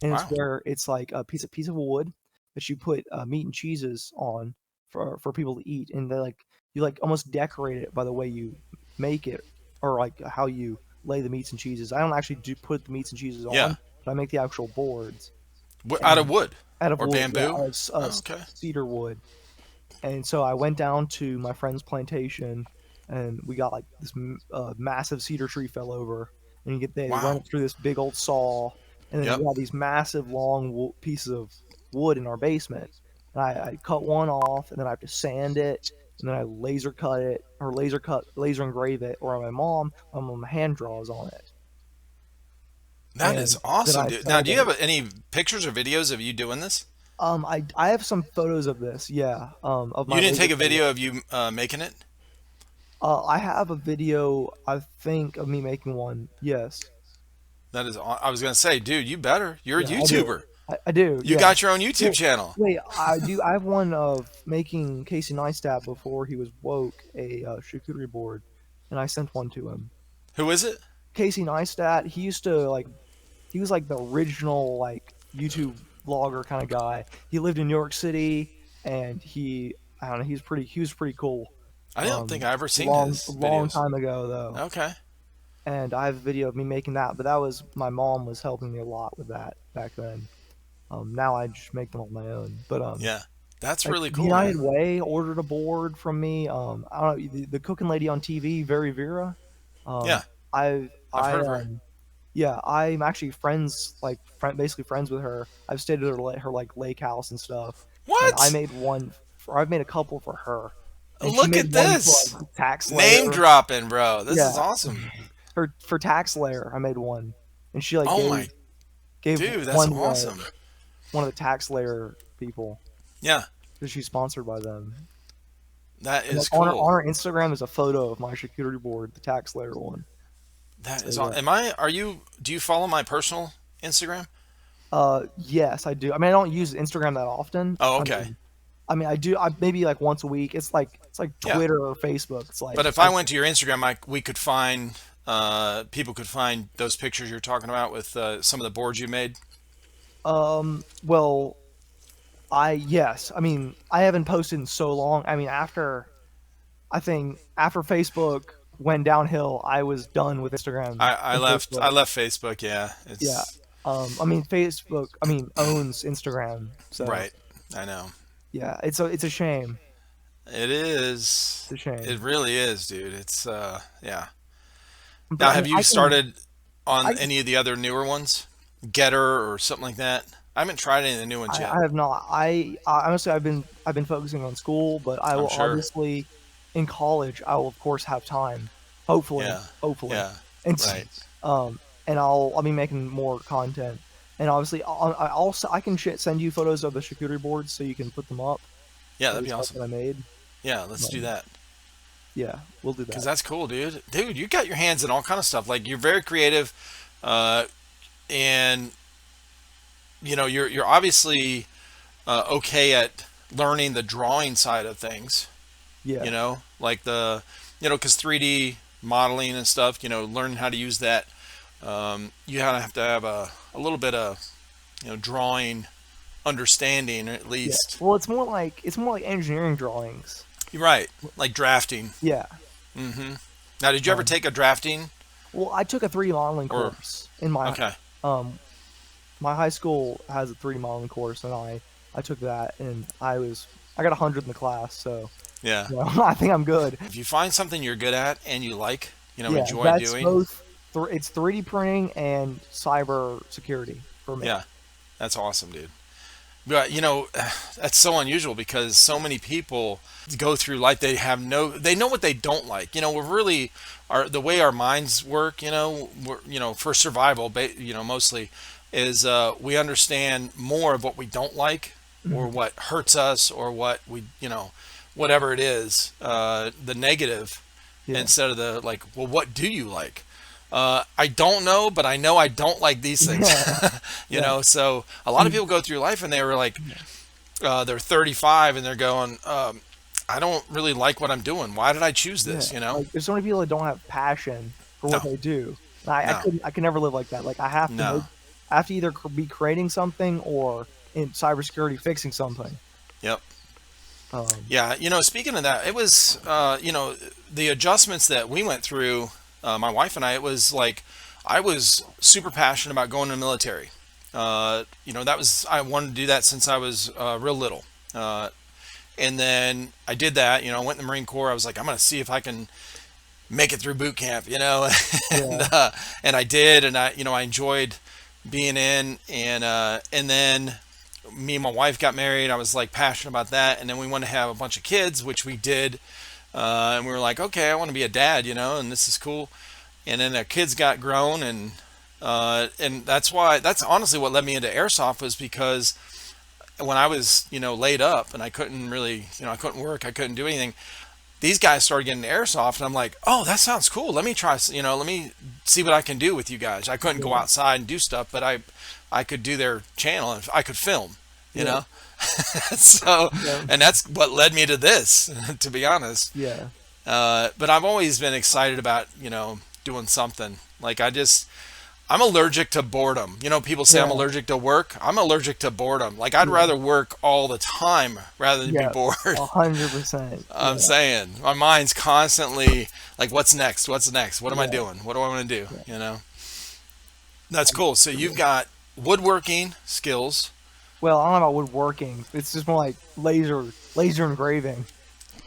and it's Wow. where it's like a piece of wood that you put meat and cheeses on for people to eat, and they like you like almost decorate it by the way you make it, or like how you lay the meats and cheeses. I don't actually do put the meats and cheeses Yeah. on, but I make the actual boards Out of and wood out of or wood, yeah, bamboo? out of Oh, okay. cedar wood. And so I went down to my friend's plantation, and we got like this massive cedar tree fell over, and they run Wow. it through this big old saw, and then Yep. we had these massive long pieces of wood in our basement. And I cut one off, and then I have to sand it, and then I laser cut it, or laser engrave it, or my hand draws on it, That is and then awesome, I dude. Now, sell do you it. have any pictures or videos of you doing this? I have some photos of this, yeah, of my You didn't laser take a cutting. video of you making it? I have a video, I think, of me making one. Yes. That is, I was going to say, dude, you better. You're a Yeah, I do. YouTuber. I do. You Yeah. got your own YouTube Well, channel. wait. I do. I have one of making Casey Neistat before he was woke a charcuterie board, and I sent one to him. Who is it? Casey Neistat. He used to like. He was like the original like YouTube vlogger kind of guy. He lived in New York City, and I don't know. He was pretty cool. I don't think I ever seen A his long videos. time ago though. Okay. And I have a video of me making that, but that was my mom was helping me a lot with that back then. Now I just make them on my own. But Yeah. That's like really the cool, United man. Way ordered a board from me. I don't know the cooking lady on TV, Very Vera. Yeah. Um, I've I heard of her. yeah, I'm actually basically friends with her. I've stayed at her like lake house and stuff, and I What? made one. I've made a couple for her, and she Look made at one for this. like tax Name layer. dropping, bro. This is Yeah, awesome. her for tax layer, I made one, and she like Oh my, gave dude, that's one to awesome. one of the tax layer people Yeah, because she's sponsored by them. that And like is cool. on her Instagram is a photo of my charcuterie board, the tax layer one. That So is yeah. awesome. Do you follow my personal Instagram? Yes, I do. I mean, I don't use Instagram that often. Oh, okay. I do. I maybe like once a week. It's like Yeah. Twitter or Facebook. It's But like if I went to your Instagram, we could find, people could find those pictures you're talking about with some of the boards you made. well, I yes. I mean, I haven't posted in so long. I mean, I think after Facebook went downhill, I was done with Instagram I and left. Facebook. I left Facebook. Yeah, Yeah. it's I mean, Facebook. I mean, owns Instagram. So right. I know. yeah, it's a shame. It is. It's a shame. It really is, dude. It's yeah. But Now, I mean, have you started I on any of the other newer ones, Getter or something like that? I haven't tried any of the new ones yet. I have not. Honestly, I've been focusing on school, but I I'm will sure. obviously in college. I will of course have time. Hopefully, Yeah. hopefully, Yeah. and Right. um, and I'll be making more content. And obviously, I also I can send you photos of the charcuterie boards so you can put them up. Yeah, Of that'd the be stuff awesome. that I made. Yeah, let's do Um, that. yeah, we'll do Cause that. that's cool, dude. Dude, you got your hands in all kind of stuff. Like you're very creative, uh, and you're obviously okay at learning the drawing side of things. Yeah, Like because 3D modeling and stuff. Learning how to use that. You have to have a little bit of drawing understanding at yeah. least. Well, it's more like engineering drawings. You're right, like drafting. Yeah. Hmm. Now, did you ever Um, take a drafting well, I took a 3D modeling or course in okay? um my high school has a 3D modeling course, and I took that, and I got 100 in the class, so Yeah. I think I'm good. If you find something you're good at and you like, Yeah, enjoy that's doing, both. It's 3D printing and cyber security for me. yeah, that's awesome, dude. But that's so unusual because so many people go through life. They know what they don't like. We're really the way our minds work. For survival, mostly is we understand more of what we don't like or Mhm. what hurts us or what whatever it is, the negative Yeah, instead of the like, well, what do you like? I don't know, but I know I don't like these things. yeah, yeah. So a lot of And people go through life and they were like, they're 35 and they're going, I don't really like what I'm doing. Why did I choose yeah, this? like there's so many people that don't have passion for what No, they do. And no, I could never live like that. Like no. I have to either be creating something or in cybersecurity fixing something. Yep. Um, Yeah. Speaking of that, it was, the adjustments that we went through, my wife and it was like, I was super passionate about going to the military. I wanted to do that since I was real little. And then I did that. I went in the Marine Corps. I was like, I'm going to see if I can make it through boot camp. and Yeah. and I did, and I enjoyed being in, and then me and my wife got married. I was like passionate about that, and then we wanted to have a bunch of kids, which we did, and we were like, okay, I want to be a dad, and this is cool. And then the kids got grown, and that's honestly what led me into airsoft, was because when I was laid up and I couldn't really I couldn't work, I couldn't do anything. These guys started getting airsoft, and I'm like, oh, that sounds cool. Let me try, let me see what I can do with you guys. I couldn't go Yeah. outside and do stuff, but I could do their channel, and I could film, you Yeah. know. So, Yeah. and that's what led me to this, to be honest. Yeah. But I've always been excited about doing something. Like I'm allergic to boredom. People say I'm Yeah. allergic to work. I'm allergic to boredom. Like I'd Yeah. rather work all the time rather than be bored. Yes. 100%. I'm Yeah. saying my mind's constantly like, what's next? What's next? What am I Yeah. doing? What do I want to do? Yeah. That's cool. So you've got woodworking skills. Well, I don't know about woodworking. It's just more like laser engraving.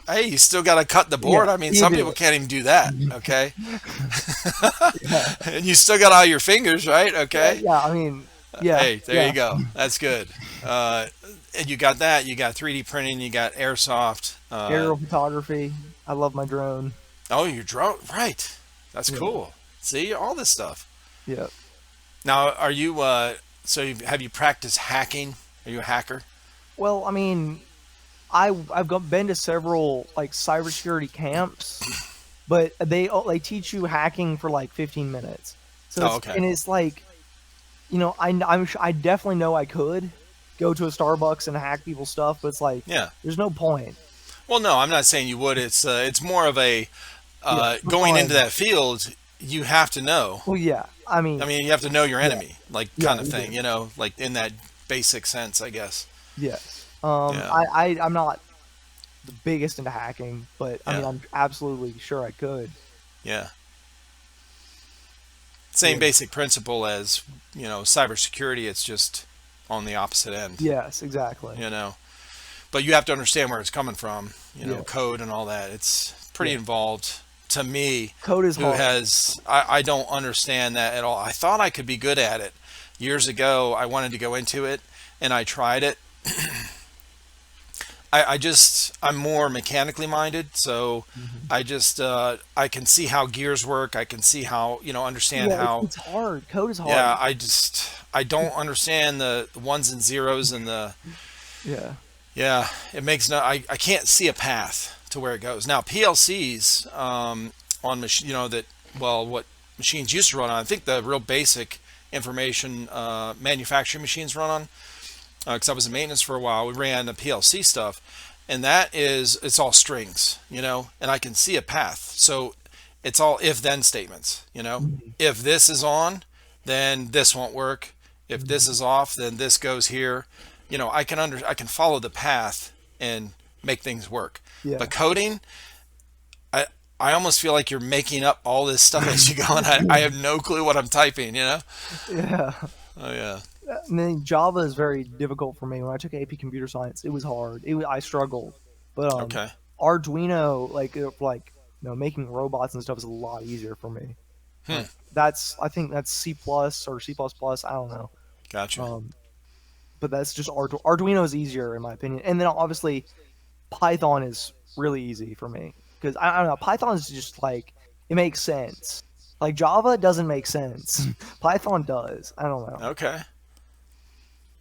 Hey, you still got to cut the Yeah, board. I mean, you some do. people can't even do that. Okay. Yeah. And you still got all your fingers, right? Yeah. Okay. Yeah. I mean, yeah. Hey, there Yeah. you go. That's good. And you got that. You got 3D printing. You got airsoft. Aerial photography. I love my drone. Oh, your drone. Right. That's Yeah. cool. See, all this stuff. Yeah. Now, are you, have you practiced hacking? Are you a hacker? Well, I mean, been to several like cybersecurity camps, but they teach you hacking for like 15 minutes. So Oh, okay. it's like, I definitely know I could go to a Starbucks and hack people's stuff, but it's like Yeah. there's no point. Well, no, I'm not saying you would. It's more of a, Yeah, for going into fun. that field, you have to know. Well, yeah. I I mean, mean, you have to know your yeah, enemy, like yeah, kind of you thing, do. like in that basic sense, I guess. Yes. Yeah. I'm not the biggest into hacking, but I mean, Yeah. I'm absolutely sure I could. Yeah. Same Yeah. basic principle as, cybersecurity. It's just on the opposite end, Yes, exactly. you know. But you have to understand where it's coming from, Yeah. code and all that. It's pretty Yeah. involved to me, Code is who hard. I don't understand that at all. I thought I could be good at it. Years ago, I wanted to go into it, and I tried it. I'm more mechanically minded, so Mhm. I can see how gears work. I can see how, understand Yeah, how. it's hard. Code is Yeah, hard. I don't understand the ones and zeros and Yeah. yeah, it makes no, I can't see a path to where it goes. Now, PLCs, on machine, what machines used to run on, I think the real basic information, manufacturing machines run on, because I was in maintenance for a while. We ran the PLC stuff, and it's all strings, and I can see a path. So it's all if then statements, Mhm. If this is on, then this won't work. If this Mhm. is off, then this goes here. I can follow the path and make things work. Yeah. But coding, I I almost feel like you're making up all this stuff as you go, and I have no clue what I'm typing. Yeah. Oh yeah. And then Java is very difficult for me. When I took AP Computer Science, it was hard. I struggled, but Okay. Arduino, making robots and stuff is a lot easier for me. Hmm. Like I think that's C plus or C plus plus. I don't know. Gotcha. Um, but that's just Arduino is easier in my opinion. And then obviously Python is really easy for me because I don't know. Python is just like it makes sense. Like Java doesn't make sense. Python does. I don't know. Okay.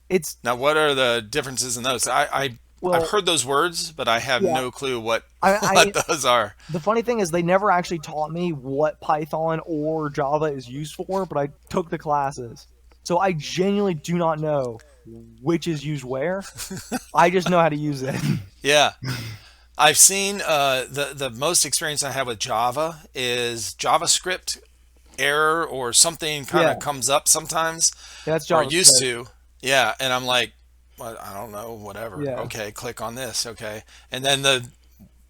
It's Now, what are the differences in those? I've well, heard those words, but I have yeah. no clue what I what those are. The funny thing is they never actually taught me what Python or Java is used for, but I took the classes. So I genuinely do not know which is used where. I just know how to use it. Yeah. I've seen the most experience I have with Java is JavaScript error or something kind Yeah, of comes up sometimes, that's or it used JavaScript. to. Yeah, and I'm like, well, I don't know, whatever. Yeah. Okay, click on this. Okay, and then the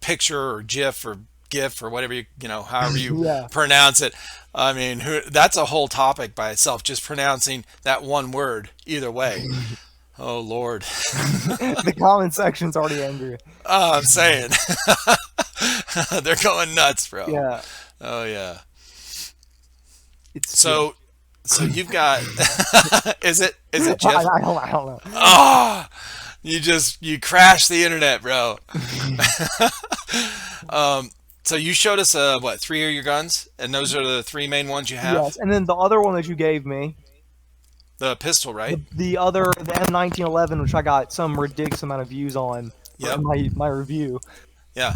picture or GIF or GIF or whatever however you Yeah. pronounce it. I mean, that's a whole topic by itself. Just pronouncing that one word either way. Oh Lord. The comment section's already angry. Oh, I'm saying. They're going nuts, bro. Yeah, Oh yeah. it's yeah. So so you've got is it I, GIF? I don't know. Oh, you crashed the internet, bro. So you showed us what, three of your guns, and those are the three main ones you Yes, have. and then the other one that you gave me, The pistol, right? the M1911, which I got some ridiculous amount of views on for Yep. my review. Yeah.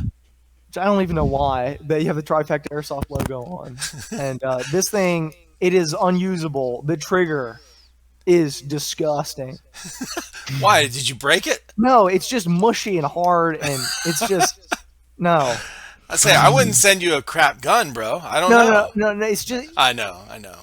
Which I don't even know why, but you have the TriFecta Airsoft logo on. And this thing, it is unusable. The trigger is disgusting. Why did you break it? No, it's just mushy and hard, and it's just no, I say I wouldn't send you a crap gun, bro. I don't no, no, no, know. no, no. It's just I know. I know.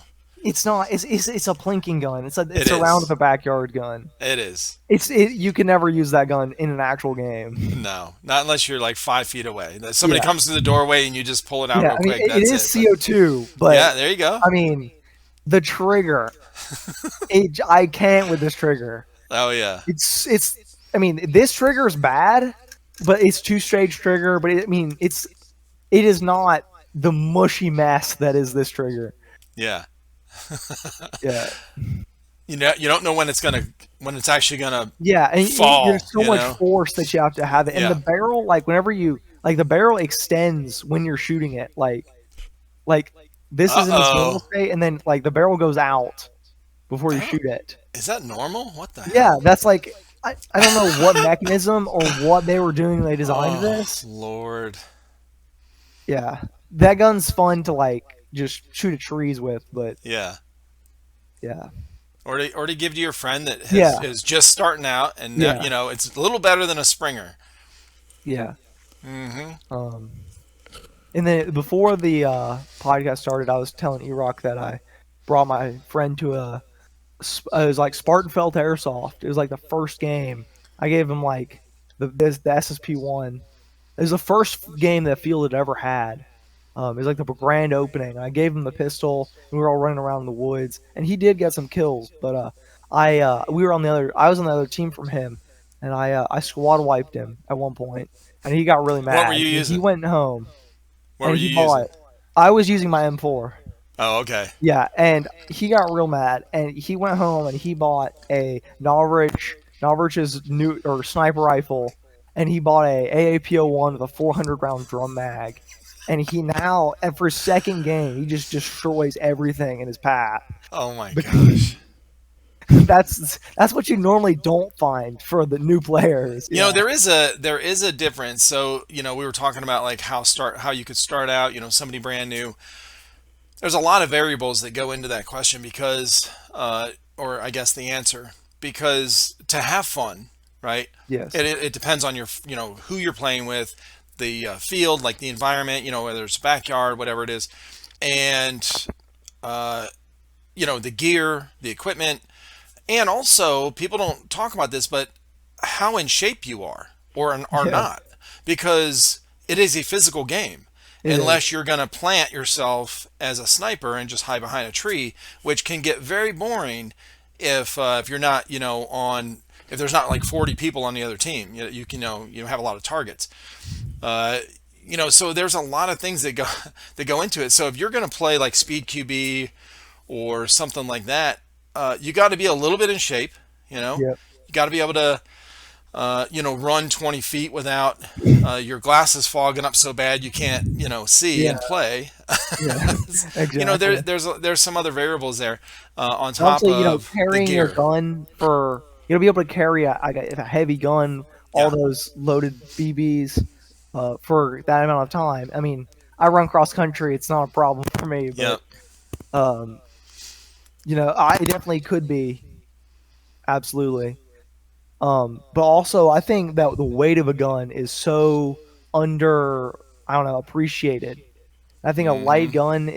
it's not. It's a plinking gun. It It's a round of is. a backyard gun. It is. You can never use that gun in an actual game. No, not unless you're like 5 feet away. Somebody Yeah, comes to the doorway and you just pull it out yeah. real I mean, quick. it That's is it. But CO2, but yeah, there you go. I mean, the trigger. I can't with this trigger. Oh yeah. It's. I mean, this trigger is bad, but it's two-stage trigger. But I mean, it is not the mushy mess that is this trigger. Yeah. Yeah. You don't know when it's actually gonna Yeah, and fall. there's so much force that you have to have it, and the Yeah. barrel, like whenever you like the barrel extends when you're shooting it, like this Uh is in this normal oh. state, and then like the barrel goes out before you That, shoot it. is that normal? What the Yeah, hell? that's like I don't know what mechanism or what they were doing when they designed Oh this. Lord. Yeah, that gun's fun to like just shoot at trees with, but Yeah. yeah, Or to give to your friend that yeah, is just starting out, and yeah, it's a little better than a Springer. yeah. Mm-hmm. Um, and then before the podcast started, I was telling E-Rock that I brought my friend to it was like Spartanfeld Airsoft. It was like the first game. I gave him like the SSP-1. It was the first game that field had ever had. It was like the grand opening. I gave him the pistol, and we were all running around in the woods. And he did get some kills, but we were on the other. I was on the other team from him, and I squad wiped him at one point, and he got really What were mad. you He using? went home, What were and you he bought. using? I was using my M4. Oh, okay. Yeah, and he got real mad, and he went home and he bought a Novrich's new or sniper rifle, and he bought a AAPO1 with a 400 round drum mag, and and for his second game he just destroys everything in his path. Oh my gosh. That's what you normally don't find for the new players. Yeah, There is a difference. So, we were talking about like how you could start out, somebody brand new. There's a lot of variables that go into that question because, or I guess the answer, because to have fun, right? yes, It depends on who you're playing with, the field, like the environment, whether it's backyard, whatever it is, and the gear, the equipment, and also people don't talk about this, but how in shape you are or are yeah, not, because it is a physical game. it is. Unless you're going to plant yourself as a sniper and just hide behind a tree, which can get very boring if you're not, if there's not like 40 people on the other team. You can you have a lot of targets. Uh, so there's a lot of things that go that go into it. So if you're going to play like Speed QB or something like that, you got to be a little bit in shape. Yep. You got to be able to run 20 feet without your glasses fogging up so bad you can't, see Yeah. and play. Yeah. There, Exactly. there's some other variables there on top Also, of the carrying a gear. gun for be able to carry a heavy gun, all Yeah. those loaded BBs, for that amount of time. I mean, I run cross country; it's not a problem for me. Yeah. But um, I definitely could be absolutely. But also, I think that the weight of a gun is so I don't know, appreciated. I think a light Mm-hmm. gun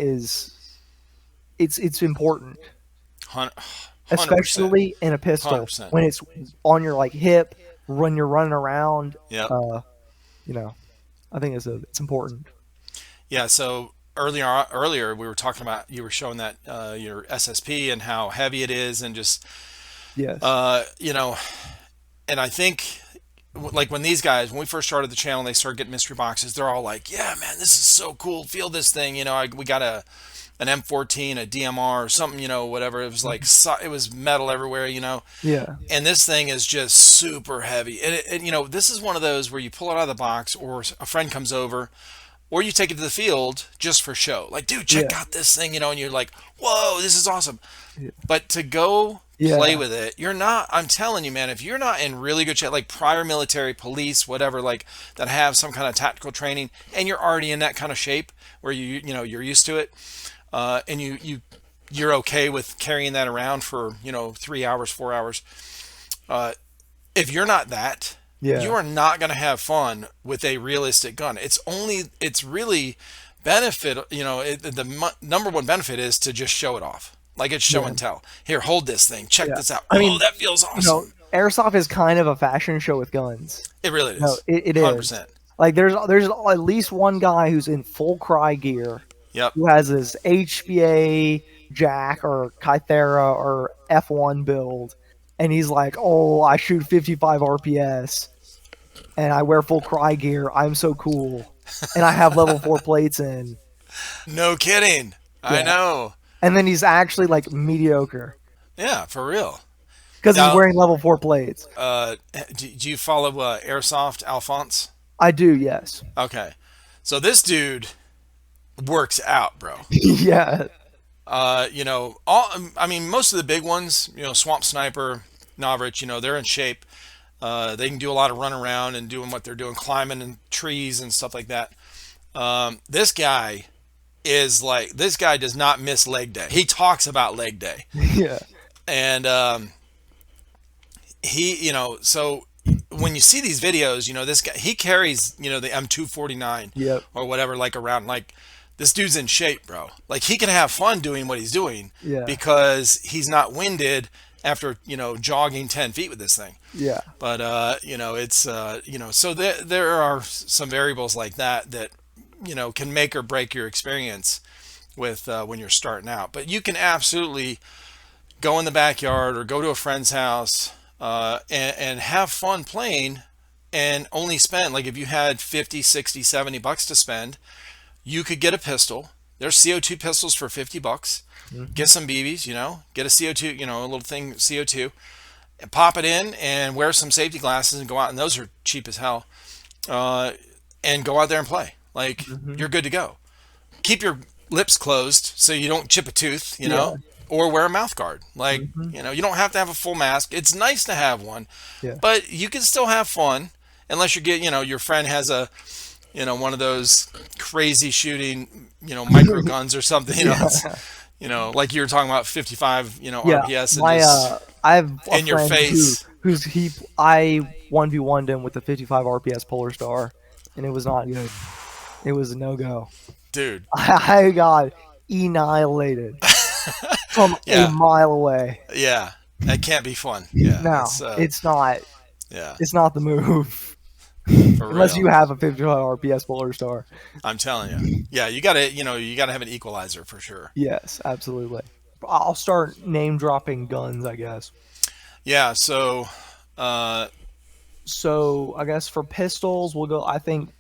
it's important, 100%. especially in a pistol 100%. when it's on your like hip when you're running around. Yep. You know, I think it's important. Yeah. So earlier we were talking about, you were showing that your SSP and how heavy it is, and just Yes. You know, and I think like when these guys, when we first started the channel, they started getting mystery boxes. They're all like, "Yeah, man, this is so cool. Feel this thing." We got an M14, a DMR, or something. Whatever. It was like Mhm. it was metal everywhere. Yeah. And this thing is just super heavy. And this is one of those where you pull it out of the box, or a friend comes over, or you take it to the field just for show. Like, dude, check Yeah. out this thing. And you're like, "Whoa, this is awesome." Yeah. But to go play Yeah. with it, you're not. I'm telling you, man. If you're not in really good shape, like prior military, police, whatever, like that have some kind of tactical training, and you're already in that kind of shape where you're used to it, and you're okay with carrying that around for 3 hours, 4 hours. If you're not that, you Yeah. are not going to have fun with a realistic gun. It's really benefit. Number one benefit is to just show it off. Like it's show Yeah. and tell. Here, hold this thing. Check Yeah. this out. I Oh, mean, that feels awesome. airsoft is kind of a fashion show with guns. It really No, is. it one Hundred is. percent. Like there's at least one guy who's in full cry gear Yep. who has his HBA Jack or Kythera or F1 build, and he's like, "Oh, I shoot 55 RPS, and I wear full cry gear. I'm so cool, and I have level 4 plates in." No kidding. I Yeah, know. and then he's actually like mediocre Yeah, for real. because he's Now, wearing level 4 plates. do you follow Airsoft Alphonse? I do, yes. Okay. So this dude works out, bro. Yeah, I mean, most of the big ones, Swamp Sniper, Novrich, they're in shape. They can do a lot of run around and doing what they're doing, climbing in trees and stuff like that. This guy this guy does not miss leg day. He talks about leg day. yeah, And so when you see these videos, this guy, he carries, the M249 yep, or whatever, like around, like this dude's in shape, bro. Like he can have fun doing what he's doing yeah, because he's not winded after, jogging 10 feet with this thing. yeah, But, it's, so there are some variables like that, can make or break your experience with, when you're starting out. But you can absolutely go in the backyard or go to a friend's house, and have fun playing and only spend, like if you had 50, 60, $70 to spend, you could get a pistol. There's CO2 pistols for $50. mhm, Get some BBs, get a CO2, a little thing, CO2, and pop it in and wear some safety glasses and go out. And those are cheap as hell. Uh, and go out there and play. Like mhm, you're good to go. Keep your lips closed so you don't chip a tooth, yeah, or wear a mouth guard. Like, mhm, you don't have to have a full mask. It's nice to have one, yeah, but you can still have fun unless your friend has one of those crazy shooting, micro guns or something, it's, yeah. like you were talking about 55, Yeah, RPS and my just I have a in your friend who face. who's he I 1v1'd him with the 55 RPS Polar Star, and it was not good. It was a no go. Dude. I got annihilated from a Yeah. mile away. Yeah. That can't be fun. Yeah. No, It's, it's not. yeah, It's not the move for unless real. you have a 55 RPS Polar Star. I'm telling you. Yeah. You gotta have an equalizer for sure. Yes, absolutely. I'll start name dropping guns, I guess. Yeah. So, uh, So I guess for pistols, we'll go. I think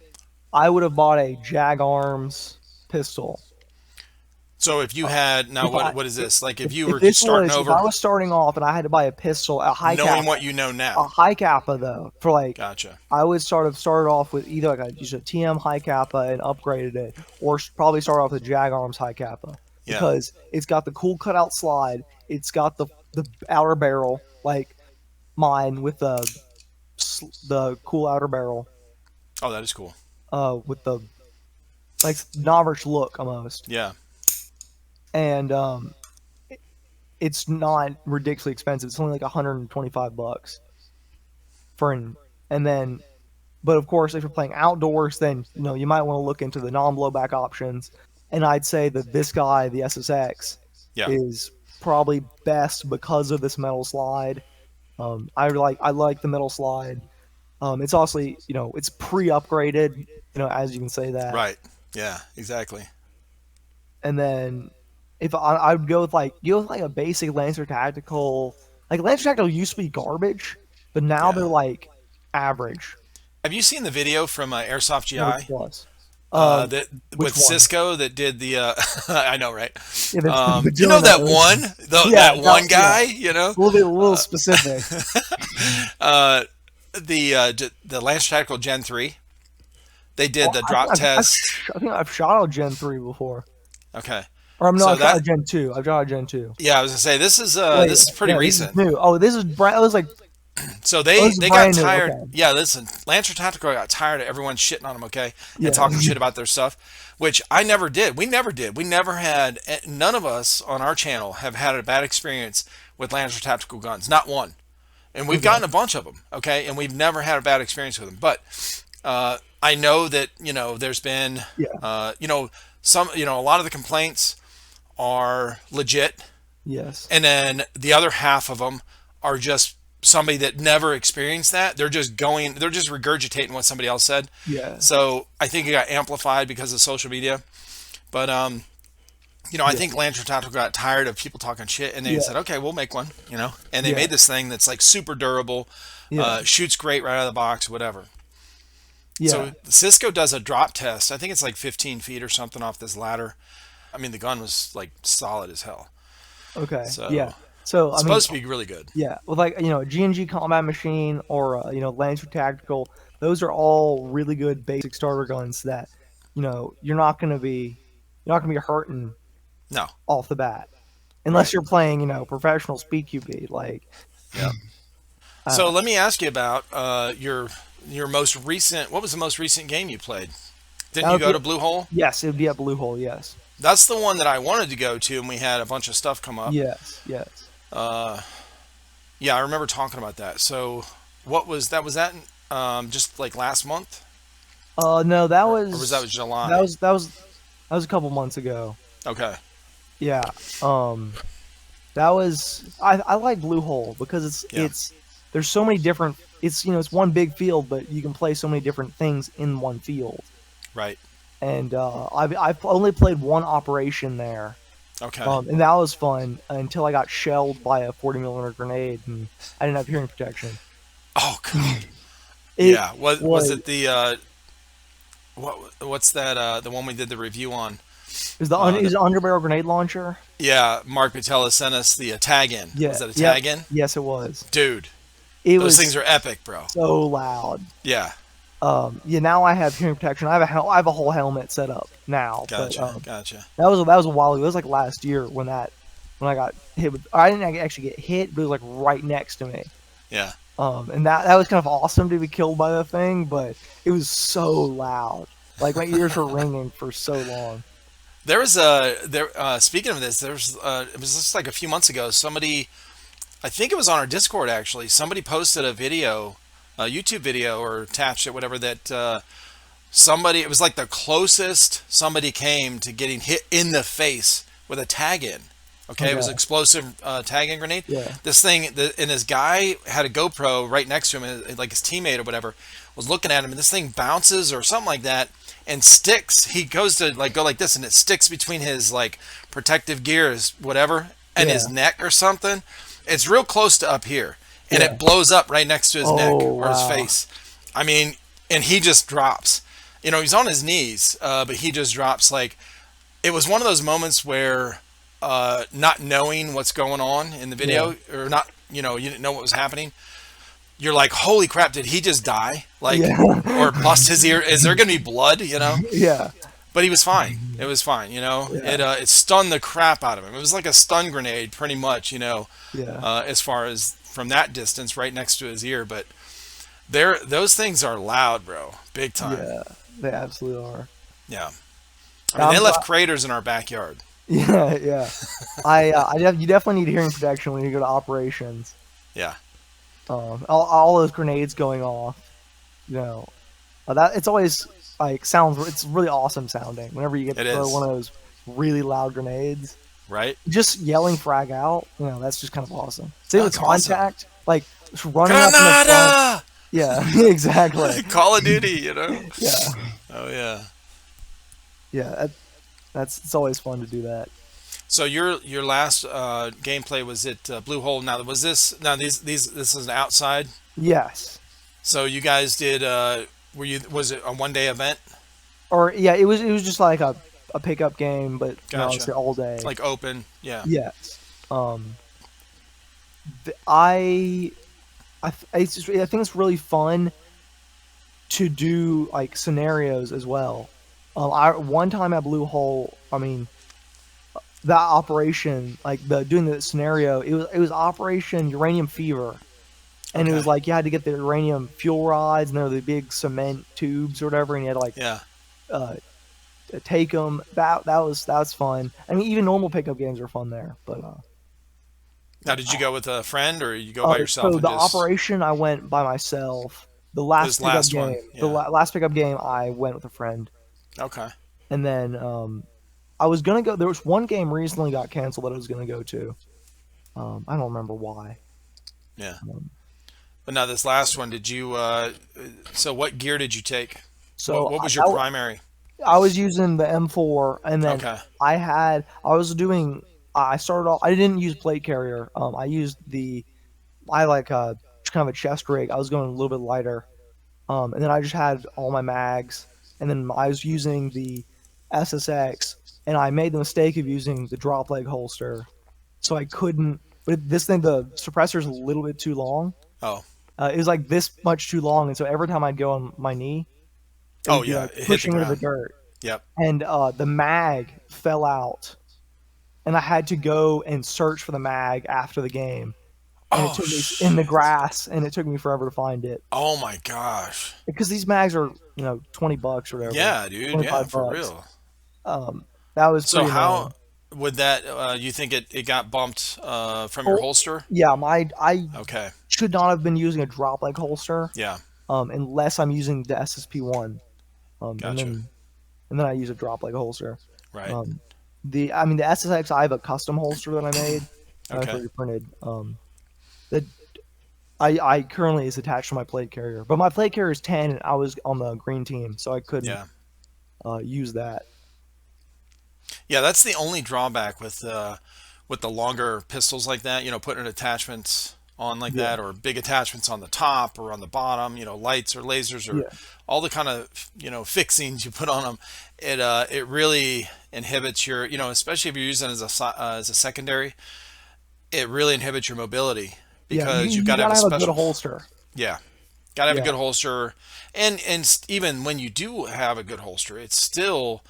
I would have bought a Jag Arms pistol. so if you had, now If I what is this? Like if you if were just this starting was if I over, was starting off and I had to buy a pistol, knowing what you know a now. high kappa though, for like Gotcha. I would started off with either like just a TM high kappa and upgraded it, or probably start off with Jag Arms high kappa Yeah. because it's got the cool cutout slide, it's got the outer barrel like mine with the cool outer barrel, Oh, that is cool. with the like novice look almost, Yeah. and it's not ridiculously expensive. It's only like $125 for and then, but of course, if you're playing outdoors, then you might want to look into the non-blowback options. And I'd say that this guy, the SSX, Yeah. is probably best because of this metal slide. I like the metal slide. It's also it's pre-upgraded, as you can say that. Right. Yeah. Exactly. And then if I would go with like a basic Lancer Tactical, Like Lancer Tactical used to be garbage, but now they're Yeah. like average. Have you seen the video from Airsoft Never GI? plus. Uh, That which with one? Cisco that did the I know, right? Yeah, the You know doing that that. one, Yeah, that one yeah. guy, you know, A little specific. uh, the Lance Tactical Gen 3. They did Well, the drop test. I think I've shot a Gen 3 before. Okay, Or no, so I've shot a that Gen 2. I've shot a Gen 2. yeah, I was gonna say Wait, this is pretty yeah, this is recent. new. Oh, this is brand. It was like, So oh, this is they got brand new. tired. Okay. Yeah, listen, Lancer Tactical got tired of everyone shitting on them, okay, and Yeah. talking shit about their stuff, which I never did. We never did. We never had. None of us on our channel have had a bad experience with Lancer Tactical guns. Not one. And we've Okay. gotten a bunch of them, okay, and we've never had a bad experience with them. But I know that there's been Yeah. some a lot of the complaints are legit, Yes. and then the other half of them are just somebody that never experienced that. They're just regurgitating what somebody else said. Yeah. So I think it got amplified because of social media. But I Yeah. think Lantern Tactical got tired of people talking shit, and they Yeah. said, okay, we'll make one. And they Yeah. made this thing that's like super durable, Yeah. shoots great right out of the box, whatever. Yeah. So Cisco does a drop test. I think it's like 15 feet or something off this ladder. I mean, the gun was like solid as hell. Okay. So Yeah. So it's I mean, supposed to be really good. yeah, with like G&G Combat Machine or Lancer Tactical, those are all really good basic starter guns that you're not gonna be hurting No. off the bat unless Right. you're playing professional speed QB like. Yeah. So Uh, let me ask you about your most recent. What was the most recent game you played? Didn't that you would go be, to Blue Hole? yes, it would be at Blue Hole. Yes. That's the one that I wanted to go to, and we had a bunch of stuff come up. Yes. Yes. Yeah, I remember talking about that. So, what was that? Was that just like last month, No, that or was that was that July? was that was that was a couple months ago. Okay, Yeah. That was I like Blue Hole because yeah, it's there's so many different it's one big field, but you can play so many different things in one field. right. And I've only played one operation there, Okay. and that was fun until I got shelled by a 40 millimeter grenade, and I didn't have hearing protection. Oh God. It Yeah. Was was it the what's that the one we did the review on? it was an underbarrel grenade launcher. Yeah, Mark Patella sent us the tag in. Yeah, Was that a yep, tag in? yes, it was. Dude, It those things was are epic, bro. so loud. Yeah. Yeah, now I have hearing protection. I have a whole helmet set up now, but Gotcha. Gotcha. that was a while ago. It was like last year when I got hit with. I didn't actually get hit, but it was like right next to me. Yeah. And that was kind of awesome to be killed by the thing, but it was so loud. Like my ears were ringing for so long. There was speaking of this, it was just like a few months ago. Somebody, I think it was on our Discord actually. Somebody posted a video, a YouTube video, or attached it, whatever. That somebody, it was like the closest somebody came to getting hit in the face with a tag in. Okay, it was Okay. an explosive tag in grenade. Yeah. This thing, and this guy had a GoPro right next to him, and like his teammate or whatever was looking at him, and this thing bounces or something like that, and sticks. He goes to like go like this, and it sticks between his like protective gears, whatever, and Yeah. his neck or something. It's real close to up here, and Yeah. it blows up right next to his neck Oh, or his wow. face. I mean, and he just drops. He's on his knees, but he just drops. Like it was one of those moments where not knowing what's going on in the video, or not, you didn't know what was happening. You're like, holy crap, did he just die? Like, Yeah. or bust his ear? Is there going to be blood? Yeah. But he was fine. It was fine. It stunned the crap out of him. It was like a stun grenade, pretty much. Yeah. As far as from that distance, right next to his ear. But those things are loud, bro, big time. Yeah. They absolutely are. Yeah. I mean, they I'm left craters in our backyard. Yeah. Yeah. You definitely need hearing protection when you go to operations. Yeah. All those grenades going off. That it's always like sounds. It's really awesome sounding whenever you get to It throw is. one of those really loud grenades. Right. Just yelling frag out. That's just kind of awesome. Same with That's awesome. contact. Like just running up in the front. Granada! Yeah. Exactly. Call of Duty, Yeah. Oh, yeah. Yeah. It's always fun to do that. So your last gameplay was at Blue Hole. Now was this now these this is outside. Yes. So you guys did were you was it a 1 day event? Or yeah, it was just like a pickup game, but Gotcha. obviously all day. Like open, yeah. Yes. The, it's just, I think it's really fun to do like scenarios as well. I one time at Blue Hole, I mean, that operation, like the doing the scenario, it was Operation Uranium Fever, and it Okay. was like you had to get the uranium fuel rods, and there were the big cement tubes or whatever, and you had to like Yeah. uh, take them. That was fun. I mean, even normal pickup games are fun there, but Now did you go with a friend or you go by yourself so and the just operation I went by myself. The this last pickup last game, one? Yeah. last pickup game, I went with a friend, Okay. and then I was gonna go. There was one game recently got canceled that I was gonna go to. I don't remember why. Yeah. Um, But now this last one, did you so what gear did you take? so What was your primary? I was using the M4, and then Okay. I was doing. I started off. I didn't use plate carrier. I used I like kind of a chest rig. I was going a little bit lighter. And then I just had all my mags, and then I was using the SSX, and I made the mistake of using the drop leg holster, so I couldn't. But this thing, the suppressor's a little bit too long. Oh. It was like this much too long, and so every time I'd go on my knee, it Oh would be yeah, like it hit the pushing into the ground. dirt, Yep. and the mag fell out, and I had to go and search for the mag after the game, and it Oh took me in the shit. grass, and it took me forever to find it. Oh my gosh. Because these mags are, $20 or whatever, Yeah, dude. Yeah, 25 for bucks. real. Um, that was So pretty how annoying. would that you think it got bumped from your Oh, holster? yeah, I Okay. should not have been using a drop leg holster, Yeah. unless I'm using the SSP one, and Gotcha. then I use a drop leg holster. Right. Um, I mean the SSX, I have a custom holster that I made, that I Okay. 3D printed. That I currently is attached to my plate carrier, but my plate carrier is 10, and I was on the green team, so I couldn't Yeah. use that. Yeah, that's the only drawback with the longer pistols like that, putting attachments on like Yeah, that or big attachments on the top or on the bottom, lights or lasers or yeah, all the kind of, fixings you put on them. It really inhibits your, especially if you're using it as a secondary, it really inhibits your mobility yeah. because you've You got to have gotta a have a good special, holster. yeah, got to have a Yeah, good holster. And even when you do have a good holster, it's still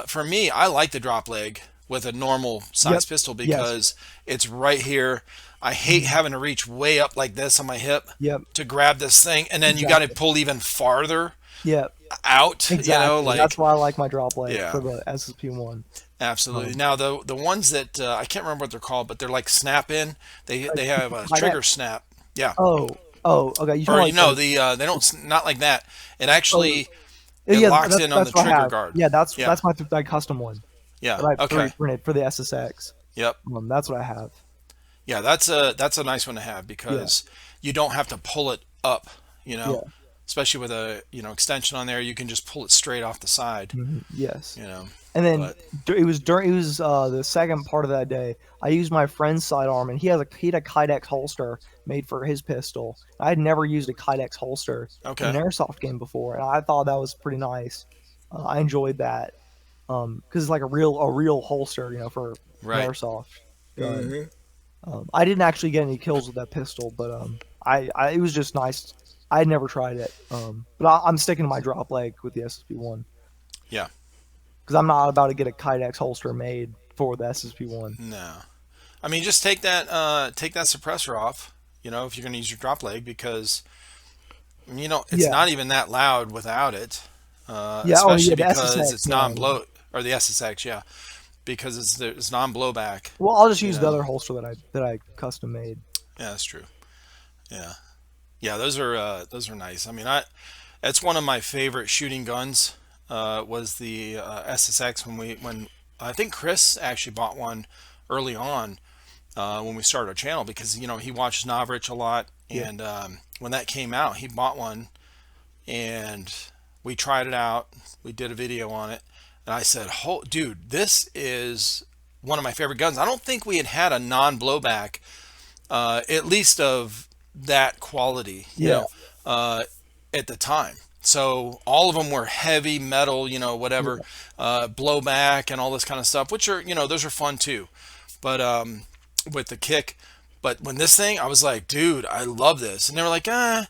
for me, I like the drop leg with a normal size yep, pistol yes, because it's right here. I hate mhm, having to reach way up like this on my hip yep, to grab this thing, and then you got to exactly. pull even farther Yep, out. exactly. That's Like why I like my drop leg for yeah, the SSP one. absolutely. Um, Now the ones that I can't remember what they're called, but they're like snap in. They have a trigger Kydex. snap. Yeah, Okay. You talking or like they don't not like that. It oh actually it yeah, locks in on the that's what I trigger have. guard. Yeah, Yeah, that's my custom one yeah. that I Okay. 3D printed for the SSX. Yep. That's what I have. Yeah, that's a nice one to have Yeah, because you don't have to pull it up, you know, yeah. especially with a, extension on there, you can just pull it straight off the side, Yes. you know. And then But it was the second part of that day. I used my friend's sidearm, and he had a Kydex holster made for his pistol. I had never used a Kydex holster in an okay. airsoft game before, and I thought that was pretty nice. I enjoyed that because it's like a real holster, for an Right. airsoft gun. Hmm. I didn't actually get any kills with that pistol, but it was just nice. I had never tried it, but I'm sticking to my drop leg with the SSP one Yeah. because I'm not about to get a Kydex holster made for the SSP one. No. I mean, just take that suppressor off, if you're going to use your drop leg because it's Yeah, not even that loud without it. yeah. Oh yeah, Especially the because SSX. it's No, no. non-blow or the SSX, yeah, because it's non-blowback, Well, I'll just you use the know. other holster that I custom made. Yeah, that's true. Yeah. Yeah, those are nice. I mean, that's one of my favorite shooting guns. Was the SSX when I think Chris actually bought one early on when we started our channel because he watches Novrich a lot, Yeah, and when that came out, he bought one, and we tried it out. We did a video on it, and I said, "Dude, this is one of my favorite guns. I don't think we had a non-blowback, at least of that quality, Yeah. at the time. So all of them were heavy metal, whatever, Yeah. blowback and all this kind of stuff, which are, those are fun too. But with the kick, but when this thing, I was like, dude, I love this, and they were like, yeah,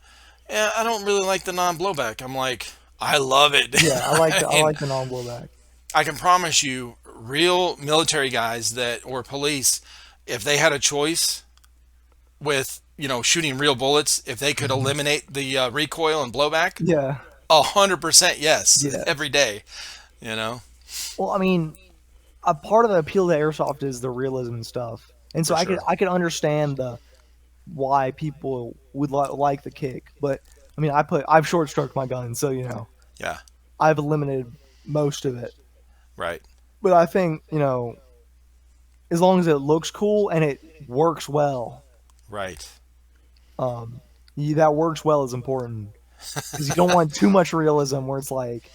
I don't really like the non-blowback. I'm like, I love it. Yeah. I like the I And like the non-blowback. I can promise you, real military guys or police, if they had a choice with shooting real bullets, if they could eliminate the recoil and blowback, Yeah. 100% yes, Yeah. every day. You know, Well, I mean, a part of the appeal to airsoft is the realism and stuff, and so for sure. I could understand the why people would like the kick, but I mean, I've short stroked my gun, so Yeah. I've eliminated most of it. Right. But I think as long as it looks cool and it works well, Right. that works well is important because you don't want too much realism where it's like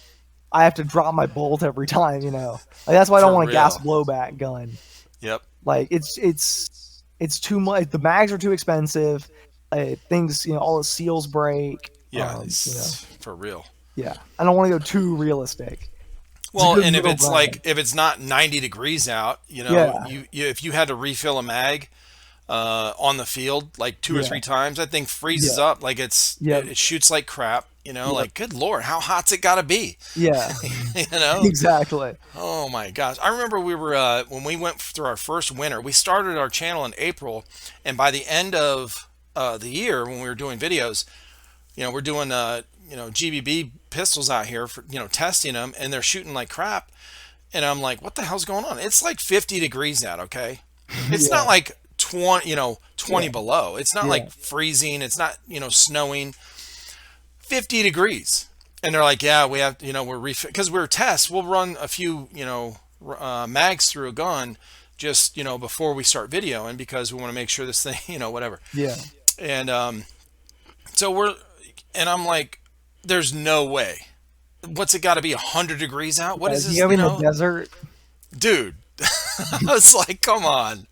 I have to drop my bolt every time. Like that's why I don't For want a gas real. blowback gun. Yep. Like it's too much. The mags are too expensive. Things, all the seals break. Yeah. For real. Yeah. I don't want to go too realistic. It's a Well, good and middle ground. if it's not 90 degrees out, Yeah. if you had to refill a mag on the field like two or Yeah. three times, that thing freezes Yeah. up like Yeah. it shoots like crap. Yeah. Like good lord, how hot's it got to be? Yeah. you know? Exactly. Oh my gosh! I remember we were when we went through our first winter. We started our channel in April, and by the end of the year, when we were doing videos, we're doing GBB pistols out here for testing them, and they're shooting like crap. And I'm like, what the hell's going on? It's like 50 degrees out. Okay, it's Yeah. not like 20 Yeah. below. It's not Yeah. like freezing. It's not snowing. 50 degrees. And they're like, yeah, we have, because we're tests, we'll run a few, mags through a gun just, before we start videoing because we want to make sure this thing, whatever. Yeah. And so I'm like, there's no way. What's it got to be 100 degrees out? What is You this, have in the desert. dude? I was like, come on.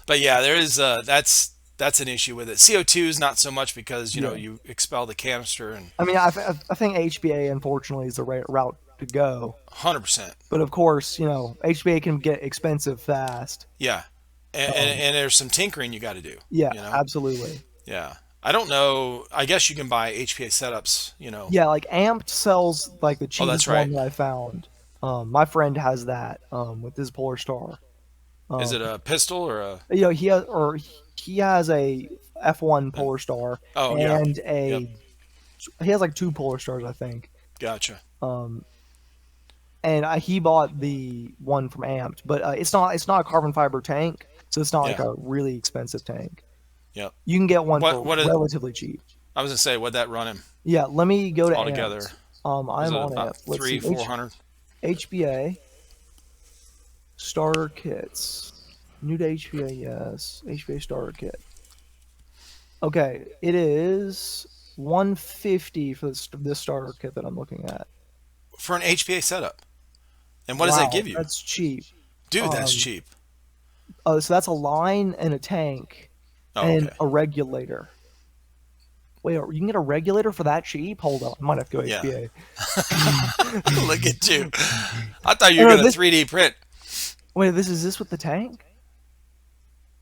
But yeah, there is, that's an issue with it. CO2 is not so much because, Yeah. you expel the canister and I mean, I think HBA unfortunately is the right route to go. 100%. But of course, HBA can get expensive fast. Yeah. And there's some tinkering you got to do. Yeah, You know? absolutely. Yeah. I don't know. I guess you can buy HPA setups. Yeah, like Amped sells like the Oh, that's cheapest right. one that I found. My friend has that with his Polar Star. Is it a pistol or a? He has a F1 Polar Star Oh, yeah. and Yep. he has like two Polar Stars, I think. Gotcha. And he bought the one from Amped, but it's not a carbon fiber tank, so it's not like Yeah. a really expensive tank. Yep. You can get one for What is? relatively cheap. I was gonna say, what'd that run him Yeah, let me go to altogether? Amped. Was I'm it on about it. Let's see. 300-400? HBA starter kits. New to HBA, yes. HBA starter kit. Okay, it is 150 for this starter kit that I'm looking at. For an HPA setup? And what does that give you? That's cheap. Dude, that's um, cheap. So that's a line and a tank Oh, and okay. a regulator. Wait, you can get a regulator for that cheap? Hold on, I might have to go Yeah. HBA. Look at you. I thought you were No, gonna this- 3D print. Wait, is this with the tank?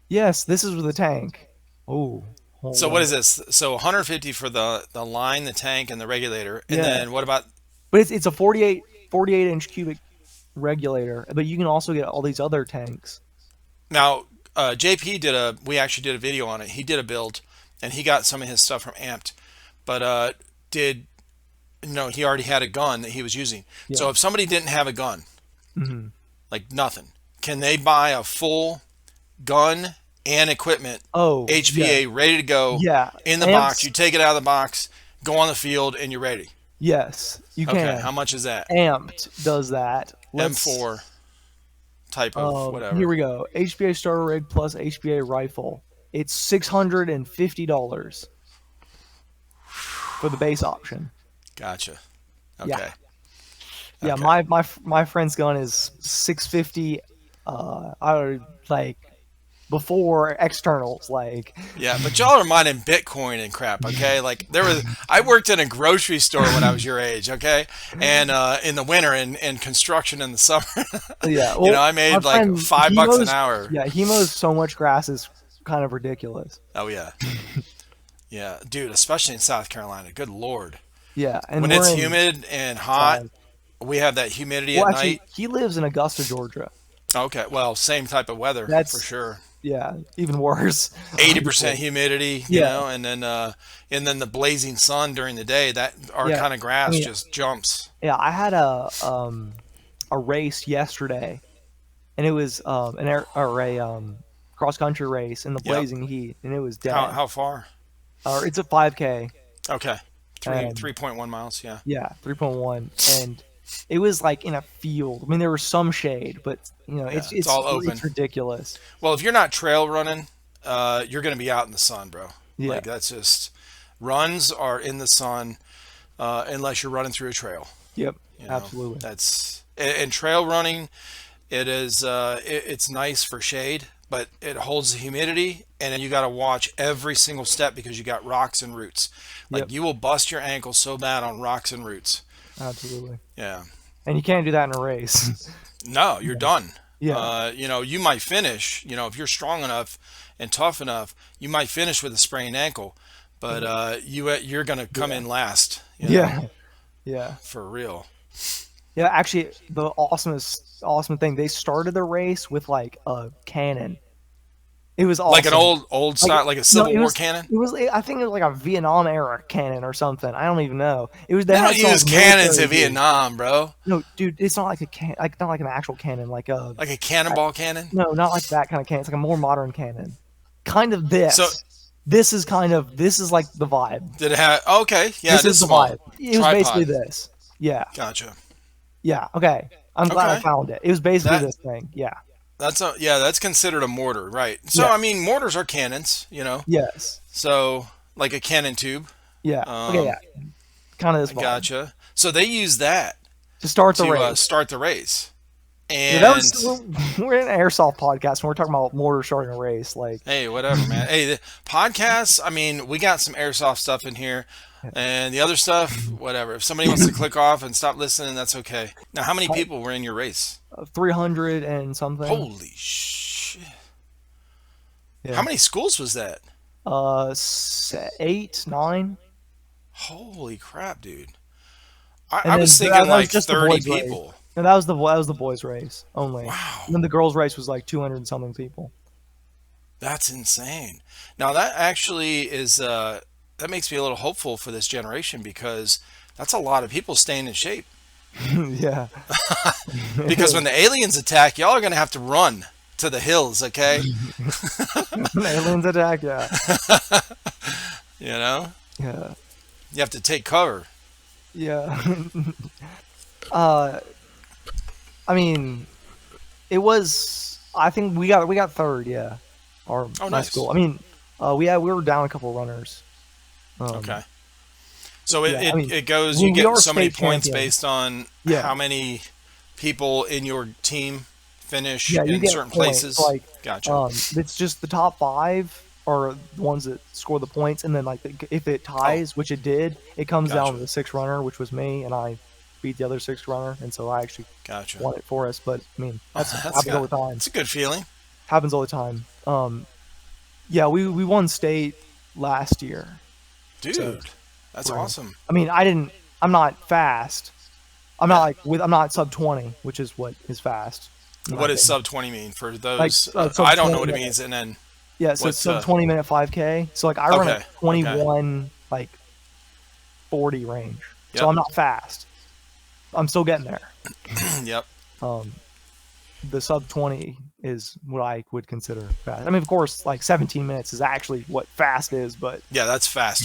Yes, this is with the tank. Oh. So what is this? So 150 for the line, the tank, and the regulator. And Yeah. then what about? But it's a 48 inch cubic regulator, but you can also get all these other tanks. Now, JP we actually did a video on it. He did a build, and he got some of his stuff from Amped, but he already had a gun that he was using. Yeah. So if somebody didn't have a gun, Mm-hmm. like nothing, can they buy a full gun and equipment, Oh, HPA, ready to go Yeah. in the Amped- box? You take it out of the box, go on the field, and you're ready. Yes, you Okay, can. how much is that? Amped does that. M4 type of whatever. Here we go. HBA starter rig plus HBA rifle. It's $650 for the base option. Gotcha. Yeah. Okay. Yeah, Okay. my friend's gun is $650 I like before externals, like Yeah, but y'all are mining Bitcoin and crap, okay? Like I worked in a grocery store when I was your age, okay? And in the winter and construction in the summer, yeah. you know, Well, I my made like friend he $5 an mows. hour. Yeah, he mows so much grass is kind of ridiculous. Oh yeah, yeah, dude, especially in South Carolina. Good Lord, Yeah, and when we're it's in humid and hot, South. we have that humidity Well, at actually, night. he lives in Augusta, Georgia. Okay, well, same type of weather for That's sure. yeah, even worse. 80% humidity, you Yeah, know, and then the blazing sun during the day. That our yeah. kind of I grass mean, just jumps. yeah. I had a race yesterday, and it was a cross country race in the Yep. blazing heat, and it was How dead. how far? It's a 5K, Okay. Three and 3.1 miles, yeah. yeah, 3.1, and it was like in a field. I mean, there was some shade, but Yeah, it's all it's open. ridiculous. Well, if you're not trail running, you're going to be out in the sun, bro. Yeah. Like that's just runs are in the sun unless you're running through a trail. Yep. You know, Absolutely. that's and trail running. It's nice for shade, but it holds the humidity, and then you got to watch every single step because you got rocks and roots. Yep. Like you will bust your ankle so bad on rocks and roots. Absolutely. Yeah. And you can't do that in a race. No, you're done. Yeah. You know, you might finish. You know, if you're strong enough and tough enough, you might finish with a sprained ankle, but you're gonna come Yeah. in last. You know, Yeah. Yeah. for real. Yeah. Actually, the awesome thing, they started the race with like a cannon. It was Like an awesome. old Like style, like a no, Civil War cannon. it was I think it was like a Vietnam era cannon or something. I don't even know. It was they They had don't some like use cannons military in dude. Vietnam, bro. No, dude, it's not like a like not like an actual cannon, like a Like a cannonball cannon. no, not like that kind of cannon. It's like a more modern cannon. Kind of So this. This is like the vibe. did it have? Okay, yeah, This it is is the small. vibe. It was basically Tripod. this. Yeah. Gotcha. Yeah. Okay. I'm glad I Okay. found it. It was basically That this thing. Yeah. that's considered a mortar, right? So Yeah. I mean, mortars are cannons, you know. Yes. So like a cannon tube. Yeah. Okay. Um, Yeah. Kind of this I vibe gotcha. So they use that to start the to race. start the race. Yeah, that And was we're in an airsoft podcast and we're talking about mortar starting a race. Like, hey, whatever, man. Hey, the podcasts, I mean, we got some airsoft stuff in here. And the other stuff, whatever. If somebody wants to click off and stop listening, that's okay. Now, how many people were in your race? 300 and something. Holy shit. How Yeah. many schools was that? 8, 9, Holy crap, dude. and I then was thinking that was like just the 30 boys' race. people. No, that was the boys' race only. Wow. And then the girls' race was like 200 and something people. That's insane. Now, that actually is, that makes me a little hopeful for this generation because that's a lot of people staying in shape. Yeah. Because when the aliens attack, y'all are going to have to run to the hills, okay? Aliens attack. Yeah. You know? Yeah. You have to take cover. Yeah. uh, I mean, it was. I think we got third. Yeah. Our Oh, my nice. school. I mean, we were down a couple runners. Okay. So Yeah. I mean, it goes, we you get are so many state points champions. based on Yeah. how many people in your team finish Yeah, you in get certain points. places. Like, Gotcha. it's just the top 5 are the ones that score the points, and then like if it ties, which it did, it comes down Gotcha. to the 6th runner, which was me, and I beat the other 6th runner, and so I actually Gotcha. won it for us. But I mean, that's That's happens all the time. It's a good feeling. Happens all the time. Yeah, we won state last year. Dude, So, that's right. awesome. I mean, I'm not fast. I'm not I'm not sub 20, which is what is fast. in my What does opinion. sub 20 mean for those? Like, sub I don't know 20 what it minutes. means. And then, Yeah, so what's, it's sub 20-minute 5K. So like I run okay, a 21 like 40 range. Yep. So I'm not fast. I'm still getting there. yep. The sub 20 is what I would consider fast. I mean, of course, like 17 minutes is actually what fast is, but Yeah, that's fast.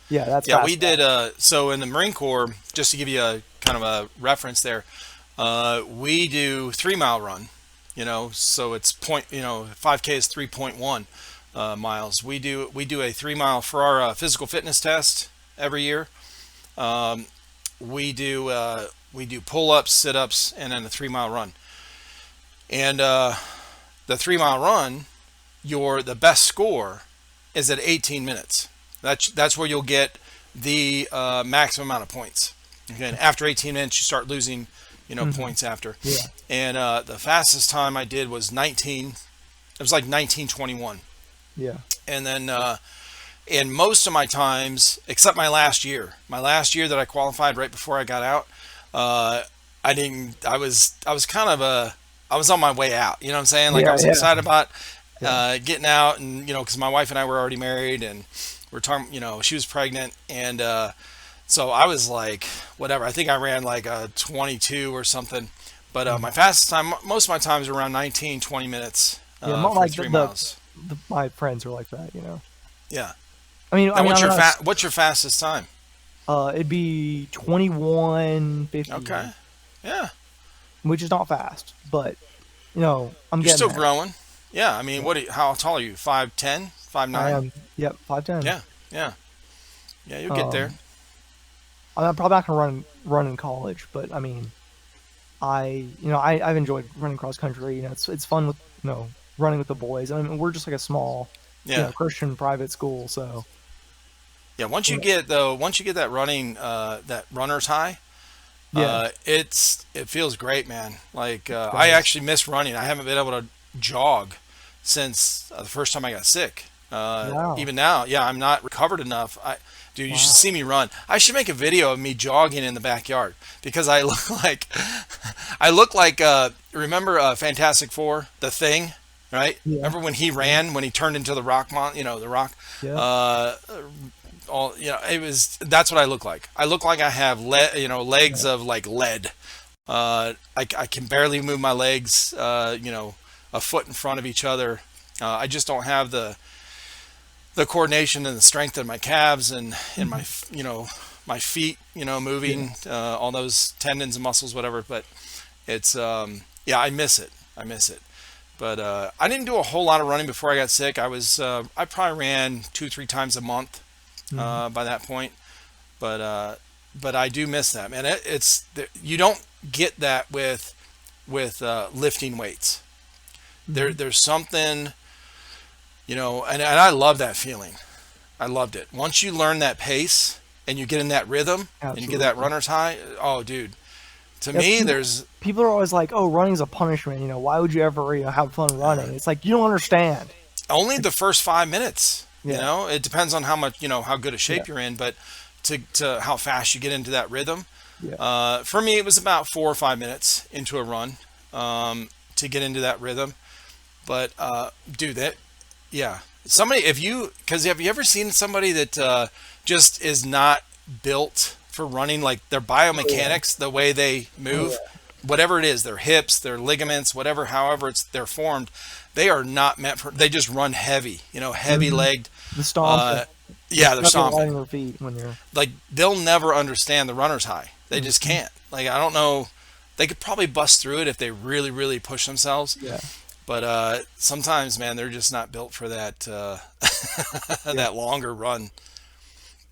yeah, that's Yeah, fast. we did. So in the Marine Corps, just to give you a kind of a reference there, we do 3 mile run. You know, so it's 5K is 3.1 miles. We do a 3 mile for our physical fitness test every year. We do pull ups, sit ups, and then a 3 mile run. And the 3 mile run, the best score is at 18 minutes. That's where you'll get the maximum amount of points. Okay, and after 18 minutes, you start losing, points after. Yeah. And the fastest time I did was 19. It was like 19:21. Yeah. And then, in most of my times, except my last year that I qualified right before I got out, I didn't. I was kind of I was on my way out. You know what I'm saying? Like I Yeah. was Yeah. excited about Yeah. getting out, and because my wife and I were already married, and we're talking. She was pregnant, and so I was like, whatever. I think I ran like a 22 or something. But my fastest time, most of my times, are around 19, 20 minutes Yeah. for Like 3 miles. my friends are like that. Yeah. I Now, mean, I'm not. what's your fastest time? It'd be 21:50, Okay. Yeah. which is not fast, but I'm You're getting still there. growing. Yeah. I mean, Yeah. how tall are you? 5'10", I 5'9"? am. Yep, 5'10". Yeah. Yeah. Yeah. You'll get there. Um, I'm probably not gonna run in college, but I mean, I've enjoyed running cross country. It's fun with running with the boys. I mean, we're just like a small Yeah. Christian private school, so Yeah. Once you yeah, get that running, that runner's high, yeah, it feels great, man. Like it I does. actually miss running. I haven't been able to jog since the first time I got sick. Wow, Even now, yeah, I'm not recovered enough. Dude, you should wow, see me run. I should make a video of me jogging in the backyard because I look like remember Fantastic Four, the Thing, right? yeah, Remember when he yeah, ran when he turned into the Rock the Rock. yeah, Uh, it was that's what I look like. I look like I have legs yeah. of like lead. I can barely move my legs, a foot in front of each other. I just don't have the coordination and the strength in my calves and Mhm. my feet, Yeah, moving, all those tendons and muscles, whatever. But it's yeah, I miss it. I miss it. But I didn't do a whole lot of running before I got sick. I probably ran 2 3 times a month hmm, by that point. But I do miss that, man. You don't get that with lifting weights. hmm, There's something, and I love that feeling. I loved it. Once you learn that pace and you get in that rhythm and you get that absolutely. runner's high, oh, dude. To Yeah, me, there's people are always like, "Oh, running's a punishment." Why would you ever have fun running? It's like you don't understand. only the first 5 minutes. Yeah, It depends on how much, how good a yeah, shape you're in, but to how fast you get into that rhythm. yeah. For me, it was about 4 or 5 minutes into a run to get into that rhythm. But dude, yeah, because have you ever seen somebody that just is not built for running, like their Oh yeah, biomechanics, the way they oh move, yeah. whatever it is, their hips, their ligaments, whatever, however they're formed, they are not meant for. They just run heavy, heavy Hmm. legged. The Uh, stomping, the yeah, they're stepping light stomping. on your feet when you're. Like they'll never understand the runner's high. They just Mhm. can't. Like I don't know. They could probably bust through it if they really, really push themselves. Yeah, But sometimes, man, they're just not built for that yeah, that longer run.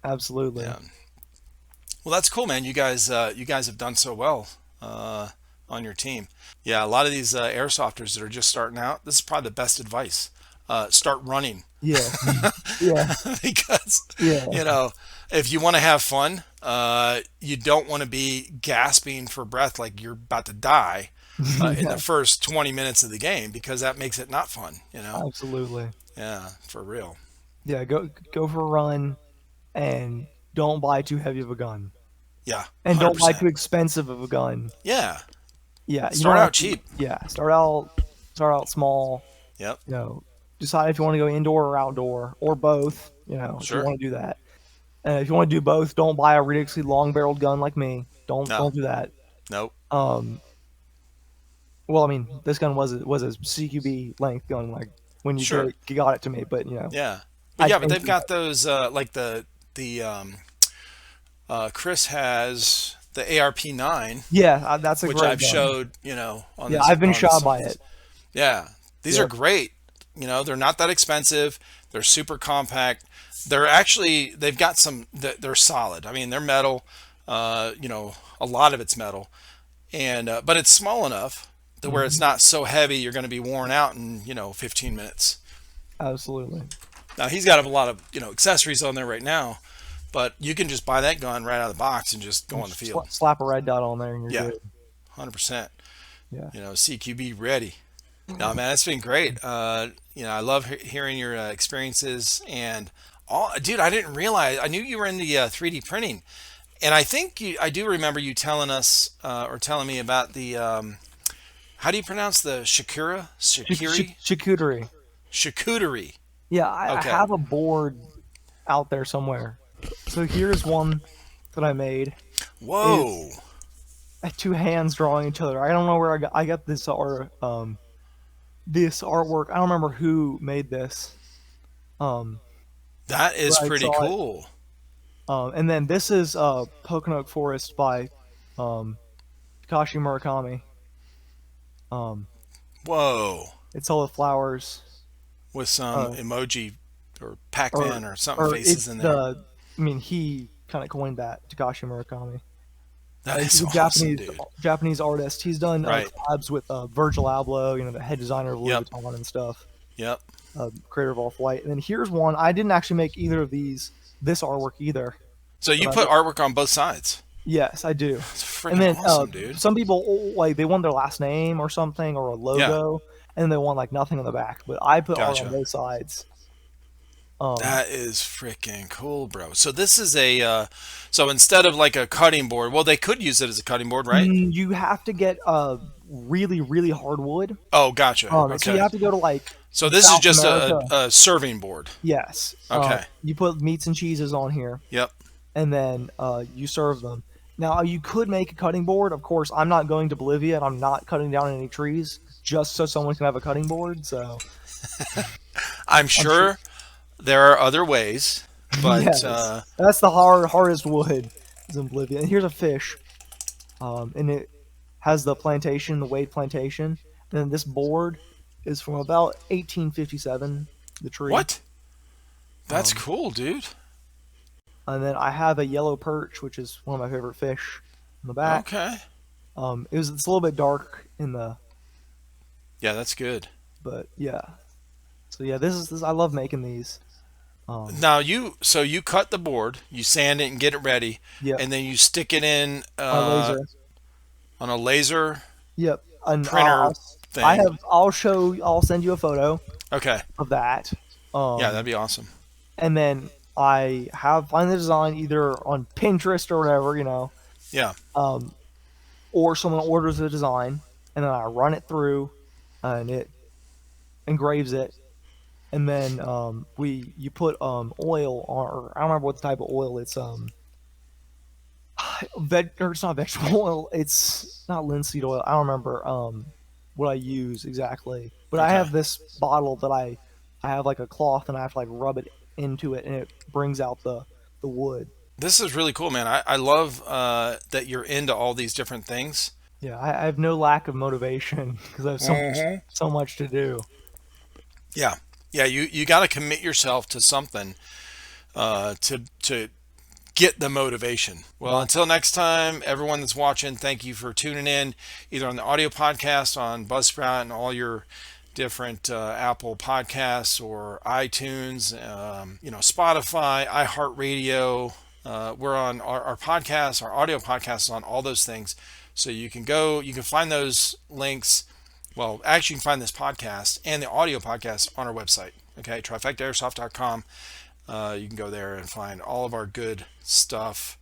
absolutely. Yeah. Well, that's cool, man. You guys have done so well on your team. Yeah, a lot of these airsofters that are just starting out, this is probably the best advice. Start running Yeah, yeah, because yeah, you know if you want to have fun, you don't want to be gasping for breath like you're about to die in the yeah, first 20 minutes of the game because that makes it not fun. absolutely. Yeah, for real. Yeah, go for a run and don't buy too heavy of a gun, Yeah, and don't buy 100%. too expensive of a gun. Yeah, Yeah, you start don't have out to. cheap. Yeah, start out small. Yep, You know, decide if you want to go indoor or outdoor or both. If you sure. want to do that. And if you want to do both, don't buy a ridiculously long-barreled gun like me. Don't No, don't do that. nope, Um, well, I mean, this gun was a CQB length gun, like when sure. you got it to me, but Yeah, but I yeah, but changed they've it. got those like the Chris has the ARP9, Yeah, that's a which great I've gun. showed on Yeah, this I've been on shot some by of it. this. Yeah, these are Yep. great. They're not that expensive. They're super compact. They've got they're solid. I mean, they're metal. A lot of it's metal, and but it's small enough where it's not so heavy you're going to be worn out in 15 minutes. Absolutely. Now he's got a lot of accessories on there right now, but you can just buy that gun right out of the box and just go on the field. Slap a red dot on there and you're Yeah, good. 100%. Yeah. CQB ready. No, man, it's been great. I love hearing your experiences and all. Dude, I didn't realize. I knew you were into 3D printing, and I think I do remember you telling us or telling me about the. How do you pronounce the Charcuterie. Charcuterie. Yeah, I Okay. have a board out there somewhere. So here's one that I made. Whoa. It's two hands drawing each other. I don't know where I got this this artwork. I don't remember who made this. That is pretty cool. And then this is Pocono Forest by Takashi Murakami. Whoa. It's all the flowers with some emoji or Pac-Man or something faces in there. He kind of coined that, Takashi Murakami. That is He's a awesome, dude. Japanese artist. He's done collabs with Virgil Abloh, the head designer of Louis Vuitton and stuff. Yep. Creator of Off-White. And then here's one. I didn't actually make either of this artwork either. So you put artwork on both sides? Yes, I do. That's freaking awesome, dude. Some people, they want their last name or something or a logo, and they want, nothing on the back. But I put art on both sides. That is freaking cool, bro. So this is so instead of a cutting board, well, they could use it as a cutting board, right? You have to get really, really hard wood. Oh, gotcha. Okay. So you have to go to So this South is just America. a serving board. Yes. Okay. You put meats and cheeses on here. Yep. And then you serve them. Now you could make a cutting board. Of course, I'm not going to Bolivia and I'm not cutting down any trees just so someone can have a cutting board. So I'm sure there are other ways, but yes. That's the hardest wood is in Bolivia. And here's a fish, and it has the Wade plantation. And then this board is from about 1857. The tree. What? That's cool, dude. And then I have a yellow perch, which is one of my favorite fish, in the back. Okay. It's a little bit dark in the. Yeah, that's good. But yeah, so yeah, this is I love making these. Now you cut the board, you sand it and get it ready, and then you stick it in laser. On a laser. Yep. Printer thing. I'll send you a photo. Okay. Of that. Yeah, that'd be awesome. And then I find the design either on Pinterest or whatever, Yeah. Or someone orders the design, and then I run it through, and it engraves it, and then you put oil on, or I don't remember what the type of oil. It's it's not vegetable oil. It's not linseed oil. I don't remember what I use exactly, but I have this bottle that I have a cloth, and I have to rub it into it, and it brings out the wood. This is really cool, man. I love that you're into all these different things. Yeah, I have no lack of motivation because I have so much to do. Yeah, you got to commit yourself to something to get the motivation. Well, until next time, everyone that's watching, thank you for tuning in, either on the audio podcast on Buzzsprout and all your different Apple podcasts or iTunes, Spotify, iHeartRadio. We're on our podcasts, our audio podcasts on all those things. So you can find those links. Well, actually, you can find this podcast and the audio podcast on our website. Okay, TriFectaAirsoft.com. You can go there and find all of our good stuff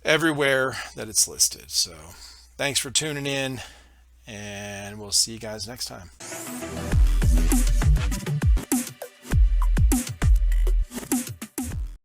everywhere that it's listed. So thanks for tuning in, and we'll see you guys next time.